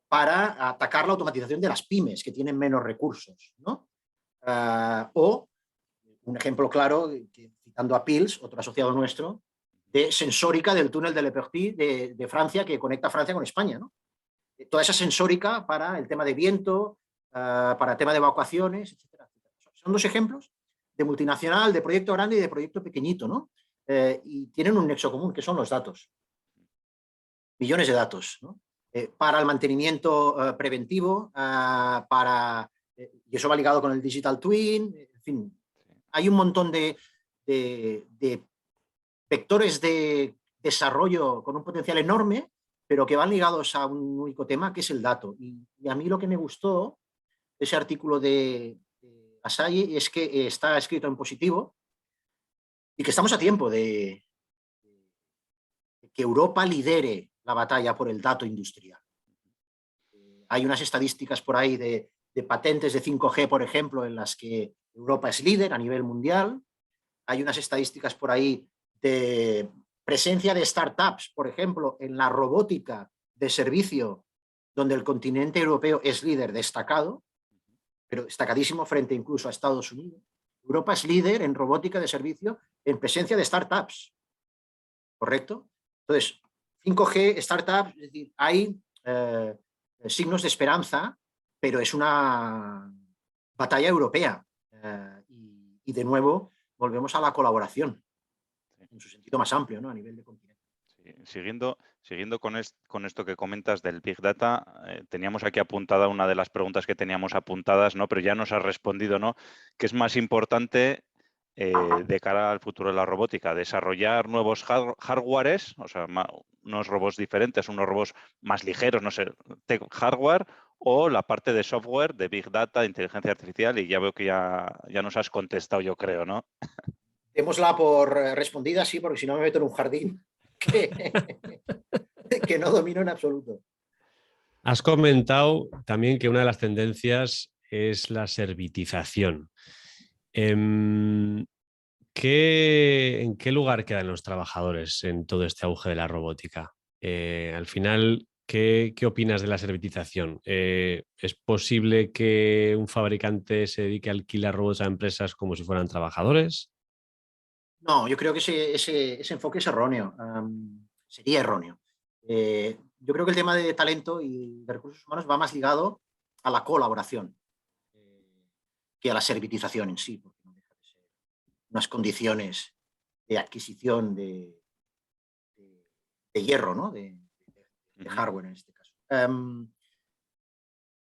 para atacar la automatización de las pymes que tienen menos recursos, ¿no? O un ejemplo claro, citando a Pils, otro asociado nuestro, de sensórica del túnel de Le Perthis de Francia que conecta Francia con España, ¿no? Toda esa sensórica para el tema de viento, para el tema de evacuaciones, etcétera, etcétera. Son dos ejemplos de multinacional, de proyecto grande y de proyecto pequeñito, ¿no? Y tienen un nexo común, que son los datos. Millones de datos, ¿no? Para el mantenimiento preventivo, y eso va ligado con el digital twin, en fin, hay un montón de vectores de desarrollo con un potencial enorme, pero que van ligados a un único tema, que es el dato. Y a mí lo que me gustó de ese artículo de Asahi es que está escrito en positivo y que estamos a tiempo de que Europa lidere la batalla por el dato industrial. Hay unas estadísticas por ahí de patentes de 5G, por ejemplo, en las que Europa es líder a nivel mundial. Hay unas estadísticas por ahí de presencia de startups, por ejemplo, en la robótica de servicio, donde el continente europeo es líder destacado, pero destacadísimo frente incluso a Estados Unidos. Europa es líder en robótica de servicio en presencia de startups, ¿correcto? Entonces, 5G, startups, es decir, hay signos de esperanza, pero es una batalla europea. Y de nuevo, volvemos a la colaboración, en su sentido más amplio, ¿no? A nivel de continente. Sí, siguiendo con esto que comentas del Big Data, teníamos aquí apuntada una de las preguntas que teníamos apuntadas, ¿no? Pero ya nos has respondido, ¿no? ¿Qué es más importante de cara al futuro de la robótica? ¿Desarrollar nuevos hardwares, o sea, unos robots diferentes, unos robots más ligeros, no sé, hardware, o la parte de software, de Big Data, de inteligencia artificial? Y ya veo que ya nos has contestado, yo creo, ¿no? Démosla por respondida, sí, porque si no me meto en un jardín que no domino en absoluto. Has comentado también que una de las tendencias es la servitización. ¿En qué lugar quedan los trabajadores en todo este auge de la robótica? Al final, ¿qué opinas de la servitización? ¿Es posible que un fabricante se dedique a alquilar robots a empresas como si fueran trabajadores? No, yo creo que ese enfoque es erróneo. Sería erróneo. Yo creo que el tema de talento y de recursos humanos va más ligado a la colaboración que a la servitización en sí, porque no deja de ser unas condiciones de adquisición de hierro, ¿no? de hardware en este caso.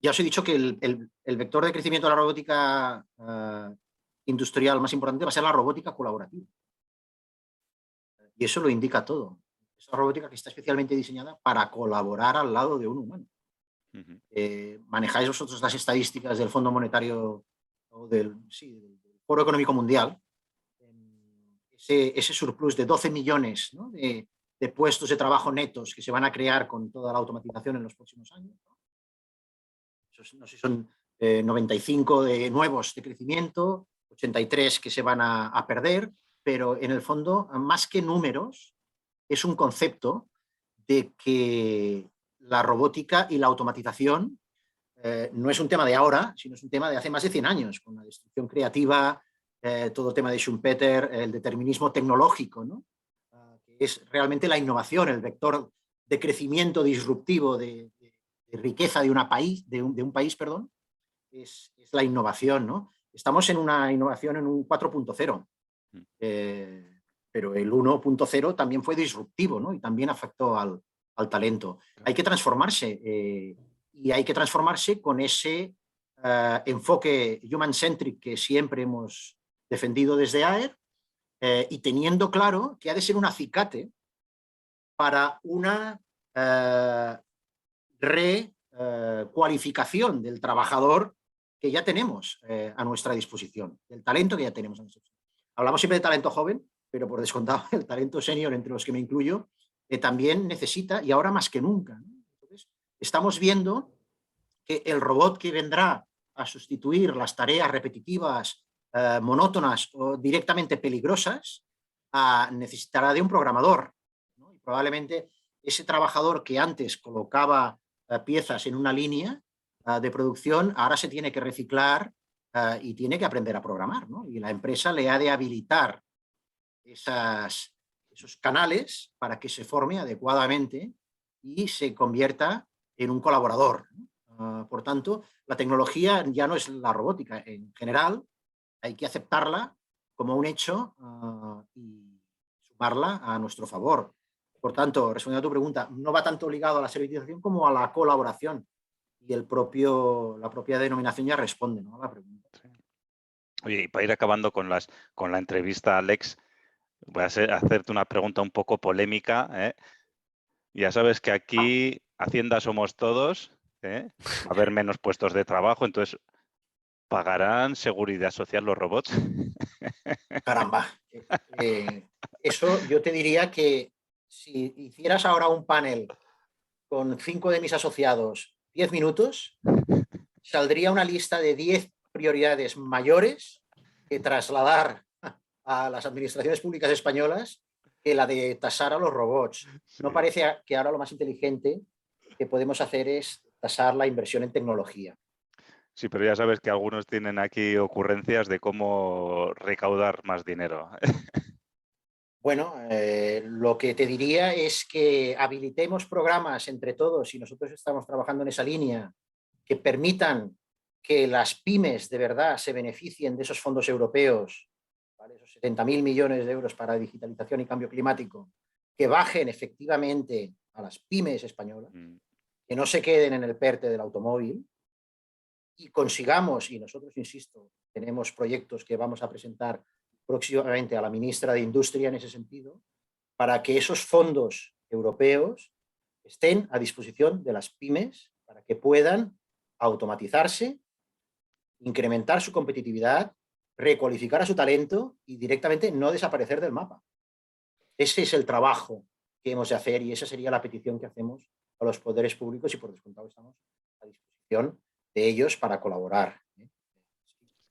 Ya os he dicho que el vector de crecimiento de la robótica industrial más importante va a ser la robótica colaborativa. Y eso lo indica todo. Es una robótica que está especialmente diseñada para colaborar al lado de un humano. Manejáis vosotros las estadísticas del Fondo Monetario o del Foro Económico Mundial. Ese surplus de 12 millones, ¿no? de puestos de trabajo netos que se van a crear con toda la automatización en los próximos años. No sé, son 95 de nuevos de crecimiento, 83 que se van a perder, pero en el fondo, más que números, es un concepto de que la robótica y la automatización no es un tema de ahora, sino es un tema de hace más de 100 años, con la destrucción creativa, todo el tema de Schumpeter, el determinismo tecnológico, ¿no? Que es realmente la innovación, el vector de crecimiento disruptivo de riqueza de un país, perdón, es la innovación, ¿no? Estamos en una innovación en un 4.0, pero el 1.0 también fue disruptivo, ¿no? Y también afectó al talento. Hay que transformarse y hay que transformarse con ese enfoque human-centric que siempre hemos defendido desde AER y teniendo claro que ha de ser un acicate para una recualificación del trabajador que ya tenemos a nuestra disposición, del talento que ya tenemos a nuestra disposición. Hablamos siempre de talento joven, pero por descontado el talento senior, entre los que me incluyo, también necesita, y ahora más que nunca, ¿no? Entonces, estamos viendo que el robot que vendrá a sustituir las tareas repetitivas, monótonas o directamente peligrosas, necesitará de un programador, ¿no? Y probablemente ese trabajador que antes colocaba piezas en una línea de producción, ahora se tiene que reciclar y tiene que aprender a programar, ¿no? Y la empresa le ha de habilitar esos canales para que se forme adecuadamente y se convierta en un colaborador, ¿no? Por tanto, la tecnología ya no es la robótica. En general, hay que aceptarla como un hecho y sumarla a nuestro favor. Por tanto, respondiendo a tu pregunta, no va tanto ligado a la servitización como a la colaboración. Y la propia denominación ya responde, ¿no?, a la pregunta. Oye, y para ir acabando con la entrevista, Alex, voy a hacerte una pregunta un poco polémica, ¿eh? Ya sabes que aquí Hacienda somos todos, ¿eh? Va a haber menos puestos de trabajo, entonces, ¿pagarán seguridad social los robots? Caramba. Eso yo te diría que si hicieras ahora un panel con 5 de mis asociados, 10 minutos, saldría una lista de 10 prioridades mayores que trasladar a las administraciones públicas españolas que la de tasar a los robots. Sí. No parece que ahora lo más inteligente que podemos hacer es tasar la inversión en tecnología. Sí, pero ya sabes que algunos tienen aquí ocurrencias de cómo recaudar más dinero. Bueno, lo que te diría es que habilitemos programas entre todos, y nosotros estamos trabajando en esa línea, que permitan que las pymes de verdad se beneficien de esos fondos europeos, ¿vale? Esos 70.000 millones de euros para digitalización y cambio climático, que bajen efectivamente a las pymes españolas, que no se queden en el PERTE del automóvil, y consigamos, y nosotros, insisto, tenemos proyectos que vamos a presentar próximamente a la ministra de Industria en ese sentido, para que esos fondos europeos estén a disposición de las pymes para que puedan automatizarse, incrementar su competitividad, recualificar a su talento y directamente no desaparecer del mapa. Ese es el trabajo que hemos de hacer y esa sería la petición que hacemos a los poderes públicos y por descontado estamos a disposición de ellos para colaborar.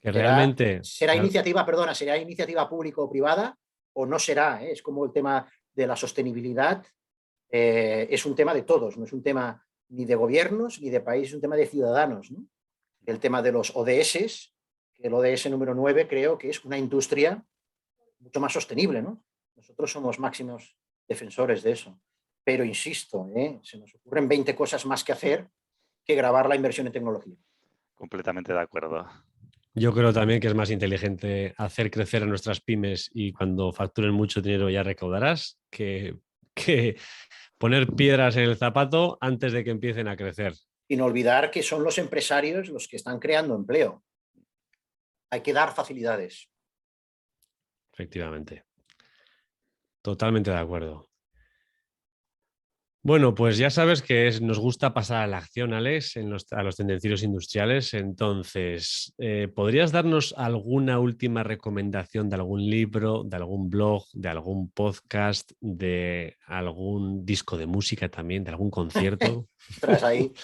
Que realmente... será iniciativa pública o privada o no será. Es como el tema de la sostenibilidad. Es un tema de todos, no es un tema ni de gobiernos ni de país, es un tema de ciudadanos, ¿no? El tema de los ODS, que el ODS número 9 creo que es una industria mucho más sostenible, ¿no? Nosotros somos máximos defensores de eso. Pero insisto, se nos ocurren 20 cosas más que hacer que grabar la inversión en tecnología. Completamente de acuerdo. Yo creo también que es más inteligente hacer crecer a nuestras pymes y cuando facturen mucho dinero ya recaudarás que poner piedras en el zapato antes de que empiecen a crecer. Y no olvidar que son los empresarios los que están creando empleo. Hay que dar facilidades. Efectivamente. Totalmente de acuerdo. Bueno, pues ya sabes que nos gusta pasar a la acción, Alex, a los tendencieros industriales. Entonces, ¿podrías darnos alguna última recomendación de algún libro, de algún blog, de algún podcast, de algún disco de música también, de algún concierto? Tras ahí.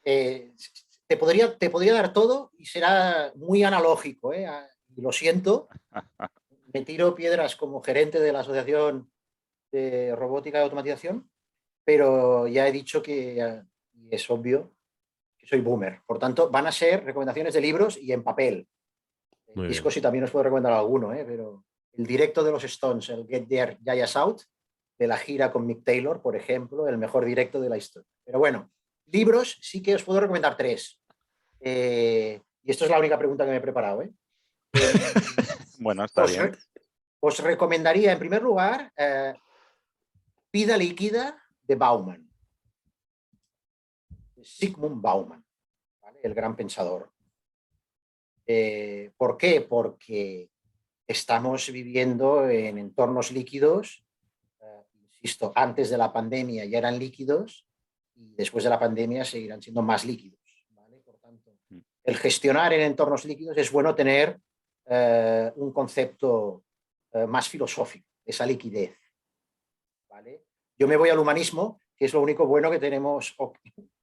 Te podría dar todo y será muy analógico. Y lo siento, me tiro piedras como gerente de la Asociación de Robótica y Automatización, pero ya he dicho que es obvio que soy boomer. Por tanto, van a ser recomendaciones de libros y en papel. Muy Discos bien. sí también os puedo recomendar alguno, pero el directo de los Stones, el Get There, Jaya's Out, de la gira con Mick Taylor, por ejemplo, el mejor directo de la historia. Pero bueno, libros sí que os puedo recomendar 3. Y esto es la única pregunta que me he preparado. Bueno, está bien. Os recomendaría, en primer lugar, Vida líquida de Bauman. Zygmunt Bauman, ¿vale? El gran pensador. ¿Por qué? Porque estamos viviendo en entornos líquidos, insisto, antes de la pandemia ya eran líquidos y después de la pandemia seguirán siendo más líquidos, ¿vale? Por tanto, el gestionar en entornos líquidos es bueno tener un concepto más filosófico, esa liquidez, ¿vale? Yo me voy al humanismo, que es lo único bueno que tenemos.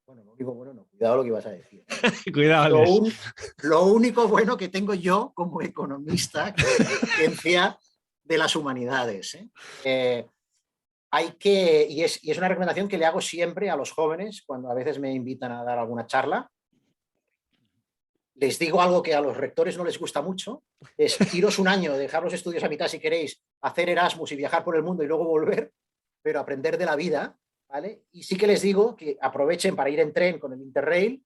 Bueno, lo único bueno no, cuidado lo que ibas a decir. Cuidado, lo único bueno que tengo yo como economista, que es la ciencia de las humanidades. Y es una recomendación que le hago siempre a los jóvenes cuando a veces me invitan a dar alguna charla. Les digo algo que a los rectores no les gusta mucho, es iros un año, dejar los estudios a mitad si queréis, hacer Erasmus y viajar por el mundo y luego volver, pero aprender de la vida, ¿vale? Y sí que les digo que aprovechen para ir en tren con el Interrail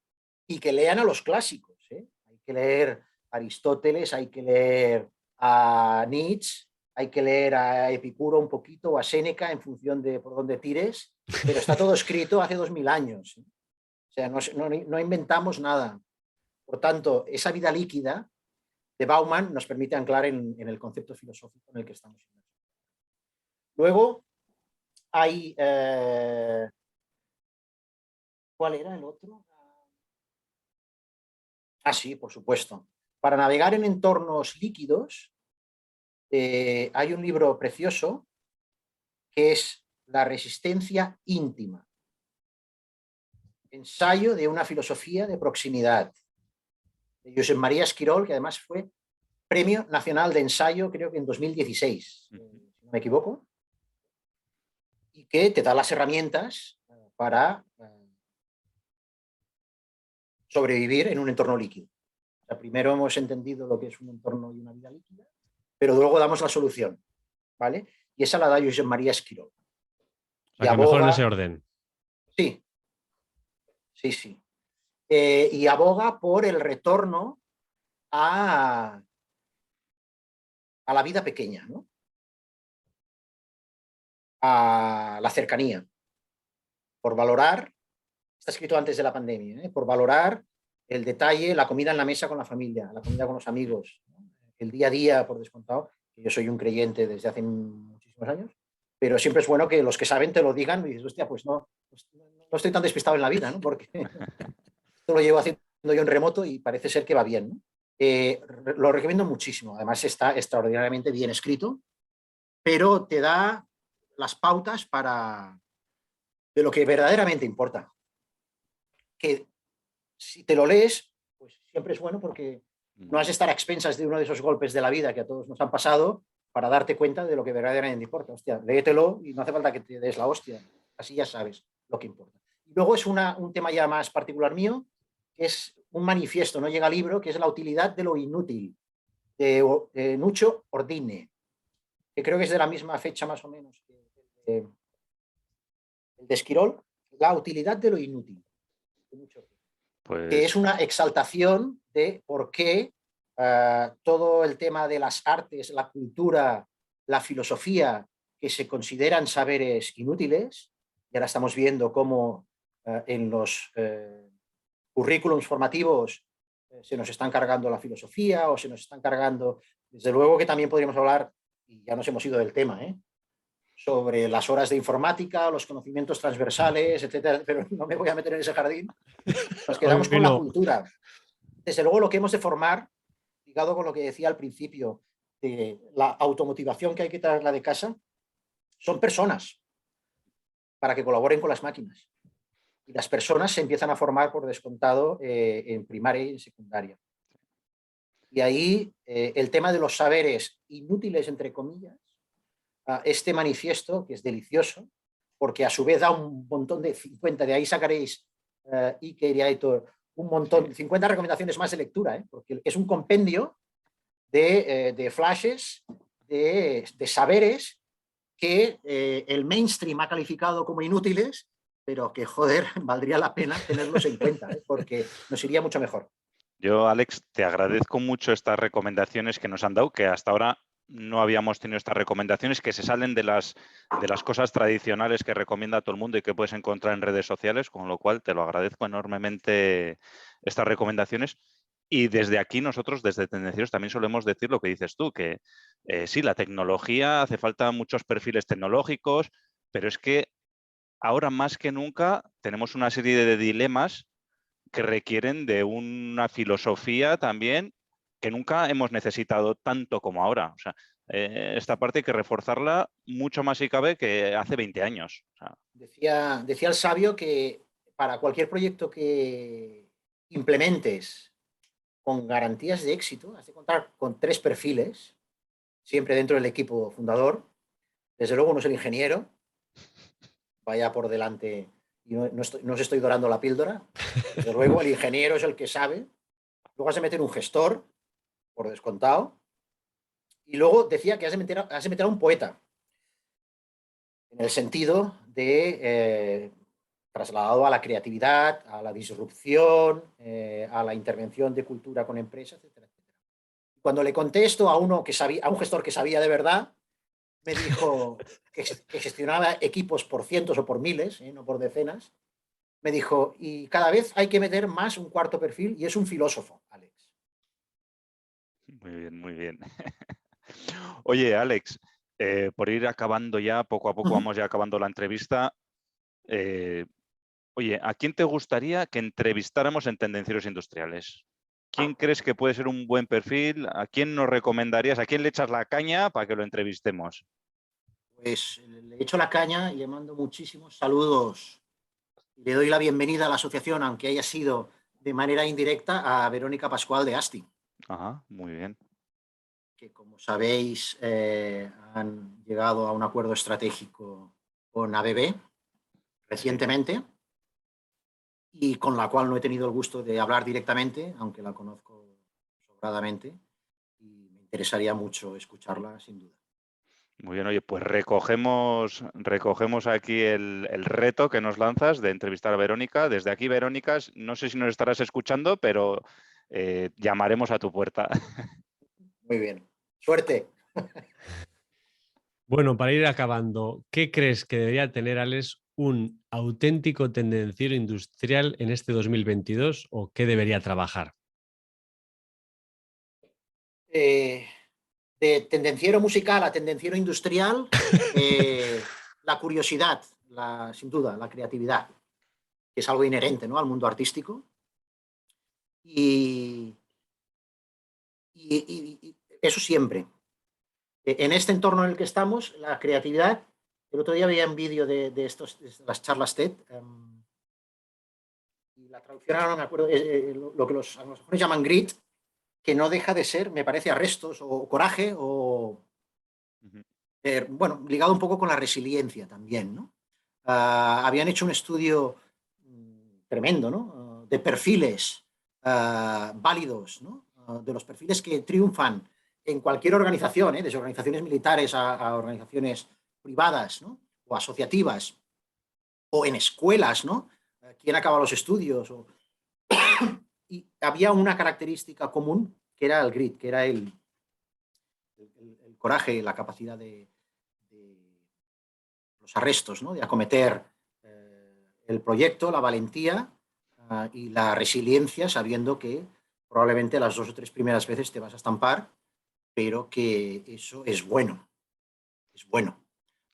y que lean a los clásicos. Hay que leer a Aristóteles, hay que leer a Nietzsche, hay que leer a Epicuro un poquito o a Séneca en función de por dónde tires, pero está todo escrito hace 2000 años. O sea, no inventamos nada. Por tanto, esa vida líquida de Bauman nos permite anclar en el concepto filosófico en el que estamos. Luego hay... ¿Cuál era el otro? Sí, por supuesto. Para navegar en entornos líquidos hay un libro precioso que es La resistencia íntima. Ensayo de una filosofía de proximidad, de Josep María Esquirol, que además fue Premio Nacional de Ensayo, creo que en 2016, si no me equivoco, y que te da las herramientas para sobrevivir en un entorno líquido. O sea, primero hemos entendido lo que es un entorno y una vida líquida, pero luego damos la solución, ¿vale? Y esa la da Josep María Esquirol. O sea, que mejor en ese orden. Sí, sí, sí. Y aboga por el retorno a la vida pequeña, ¿no? A la cercanía, por valorar, está escrito antes de la pandemia, por valorar el detalle, la comida en la mesa con la familia, la comida con los amigos, ¿no? El día a día, por descontado. Yo soy un creyente desde hace muchísimos años, pero siempre es bueno que los que saben te lo digan y dices, hostia, pues no estoy tan despistado en la vida, ¿no? Porque esto lo llevo haciendo yo en remoto y parece ser que va bien, ¿no? Lo recomiendo muchísimo, además está extraordinariamente bien escrito, pero te da las pautas de lo que verdaderamente importa. Que si te lo lees, pues siempre es bueno porque no has de estar a expensas de uno de esos golpes de la vida que a todos nos han pasado para darte cuenta de lo que verdaderamente importa. Hostia, léetelo y no hace falta que te des la hostia. Así ya sabes lo que importa. Y luego es un tema ya más particular mío, que es un manifiesto, no llega libro, que es la utilidad de lo inútil, de Nuccio Ordine, que creo que es de la misma fecha más o menos que el de Esquirol, la utilidad de lo inútil. Pues... que es una exaltación de por qué todo el tema de las artes, la cultura, la filosofía, que se consideran saberes inútiles, y ahora estamos viendo cómo en los currículums formativos se nos están cargando la filosofía o se nos están cargando, desde luego que también podríamos hablar, y ya nos hemos ido del tema, sobre las horas de informática, los conocimientos transversales, etcétera, pero no me voy a meter en ese jardín. Nos quedamos con la cultura. Desde luego lo que hemos de formar, ligado con lo que decía al principio, de la automotivación que hay que traerla de casa, son personas para que colaboren con las máquinas. Y las personas se empiezan a formar por descontado en primaria y en secundaria. Y ahí el tema de los saberes inútiles, entre comillas, este manifiesto, que es delicioso, porque a su vez da un montón de 50, de ahí sacaréis Iker y Aitor, un montón, 50 recomendaciones más de lectura, porque es un compendio de flashes, de saberes que el mainstream ha calificado como inútiles, pero que, joder, valdría la pena tenerlos en cuenta, porque nos iría mucho mejor. Yo, Alex, te agradezco mucho estas recomendaciones que nos han dado, que hasta ahora no habíamos tenido estas recomendaciones, que se salen de las cosas tradicionales que recomienda todo el mundo y que puedes encontrar en redes sociales, con lo cual te lo agradezco enormemente estas recomendaciones. Y desde aquí nosotros, desde Tendencieros, también solemos decir lo que dices tú, que sí, la tecnología, hace falta muchos perfiles tecnológicos, pero es que ahora más que nunca tenemos una serie de dilemas que requieren de una filosofía también que nunca hemos necesitado tanto como ahora. O sea, esta parte hay que reforzarla mucho más si cabe que hace 20 años. O sea. Decía el sabio que para cualquier proyecto que implementes con garantías de éxito, has de contar con 3 perfiles, siempre dentro del equipo fundador. Desde luego uno es el ingeniero, vaya por delante, y no os estoy dorando la píldora. Desde luego el ingeniero es el que sabe. Luego has de meter un gestor, por descontado. Y luego decía que has de meter a un poeta, en el sentido de trasladado a la creatividad, a la disrupción, a la intervención de cultura con empresas, etcétera, etcétera. Cuando le contesto a un gestor que sabía de verdad, me dijo que gestionaba equipos por cientos o por miles, no por decenas, me dijo, y cada vez hay que meter más un cuarto perfil, y es un filósofo, Alex. Muy bien, muy bien. Oye, Alex, por ir acabando ya, poco a poco vamos ya acabando la entrevista. Oye, ¿a quién te gustaría que entrevistáramos en Tendencieros Industriales? ¿Quién crees que puede ser un buen perfil? ¿A quién nos recomendarías? ¿A quién le echas la caña para que lo entrevistemos? Pues le echo la caña y le mando muchísimos saludos. Le doy la bienvenida a la asociación, aunque haya sido de manera indirecta, a Verónica Pascual de Asti, Ajá, muy bien. que como sabéis han llegado a un acuerdo estratégico con ABB recientemente y con la cual no he tenido el gusto de hablar directamente, aunque la conozco sobradamente y me interesaría mucho escucharla sin duda. Muy bien, oye, pues recogemos aquí el reto que nos lanzas de entrevistar a Verónica. Desde aquí, Verónica, no sé si nos estarás escuchando, pero llamaremos a tu puerta. Muy bien. Suerte. Bueno, para ir acabando, ¿qué crees que debería tener, Alex, un auténtico tendenciero industrial en este 2022 o qué debería trabajar? De tendenciero musical a tendenciero industrial, la curiosidad, sin duda, la creatividad, que es algo inherente, ¿no?, al mundo artístico. Y, y eso siempre. En este entorno en el que estamos, la creatividad, el otro día veía un vídeo de las charlas TED, y la traducción ahora no me acuerdo, lo que los anglosajones llaman grit, que no deja de ser, me parece, arrestos o coraje o, bueno, ligado un poco con la resiliencia también, ¿no? Habían hecho un estudio tremendo, ¿no? De perfiles válidos, ¿no? De los perfiles que triunfan en cualquier organización, desde organizaciones militares a organizaciones privadas, ¿no?, o asociativas, o en escuelas, ¿no? ¿Quién acaba los estudios? Y había una característica común que era el grit, que era el coraje, la capacidad de los arrestos, ¿no?, de acometer el proyecto, la valentía y la resiliencia, sabiendo que probablemente las 2 o 3 primeras veces te vas a estampar, pero que eso es bueno,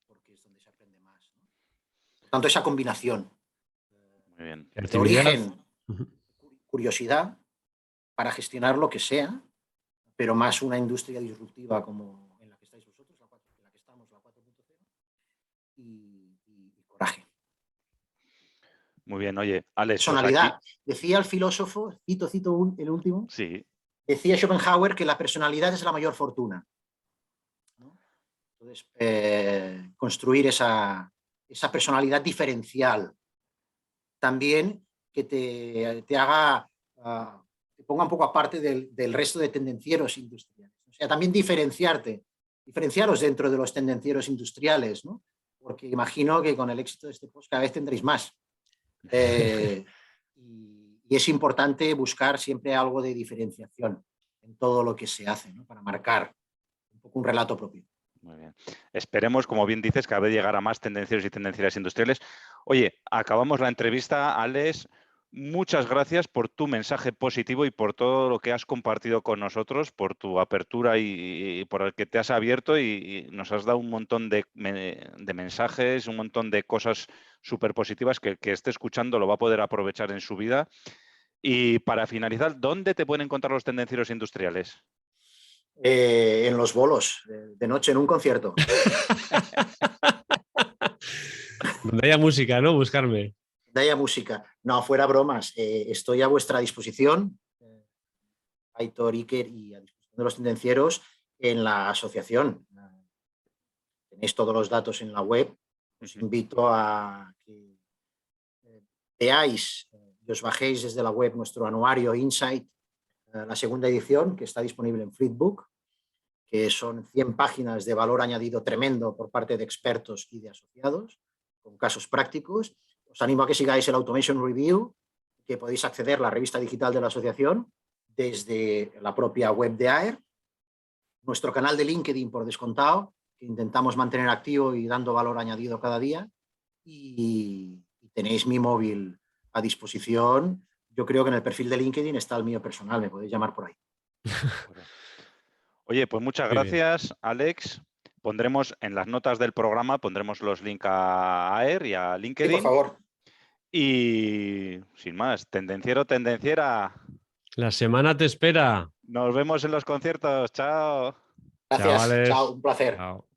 porque es donde se aprende más, ¿no? Por tanto, esa combinación Muy bien. de Creatividad. origen, curiosidad para gestionar lo que sea, pero más una industria disruptiva como en la que estáis vosotros, en la que estamos, la 4.0, y coraje. Muy bien, oye, Alex, pues aquí Personalidad. Decía el filósofo, cito el último, sí. decía Schopenhauer que la personalidad es la mayor fortuna, ¿no? Entonces, construir esa personalidad diferencial. También que te haga, te ponga un poco aparte del resto de tendencieros industriales. O sea, también diferenciaros dentro de los tendencieros industriales, ¿no? Porque imagino que con el éxito de este post cada vez tendréis más. Y es importante buscar siempre algo de diferenciación en todo lo que se hace, ¿no?, para marcar un poco un relato propio. Muy bien. Esperemos, como bien dices, cada vez llegar a más tendencieros y tendencias industriales. Oye, acabamos la entrevista, Alex. Muchas gracias por tu mensaje positivo y por todo lo que has compartido con nosotros, por tu apertura y por el que te has abierto y nos has dado un montón de mensajes, un montón de cosas súper positivas que el que esté escuchando lo va a poder aprovechar en su vida. Y para finalizar, ¿dónde te pueden encontrar los tendencieros industriales? En los bolos, de noche en un concierto. Donde haya música, ¿no? Buscarme. De haya música. No, fuera bromas. Estoy a vuestra disposición, Aitor, Iker, y a disposición de los tendencieros en la asociación. Tenéis todos los datos en la web. Os invito a que veáis y os bajéis desde la web nuestro anuario Insight, la segunda edición, que está disponible en Flipbook, que son 100 páginas de valor añadido tremendo por parte de expertos y de asociados, con casos prácticos. Os animo a que sigáis el Automation Review, que podéis acceder a la revista digital de la asociación desde la propia web de AER, nuestro canal de LinkedIn por descontado, que intentamos mantener activo y dando valor añadido cada día, y tenéis mi móvil a disposición. Yo creo que en el perfil de LinkedIn está el mío personal, me podéis llamar por ahí. Oye, pues muchas gracias, Alex. Pondremos en las notas del programa, pondremos los links a AER y a Sí, LinkedIn. por favor. Y sin más, tendenciero, tendenciera. La semana te espera. Nos vemos en los conciertos. Chao. Gracias. Chavales. Chao, un placer. Chao.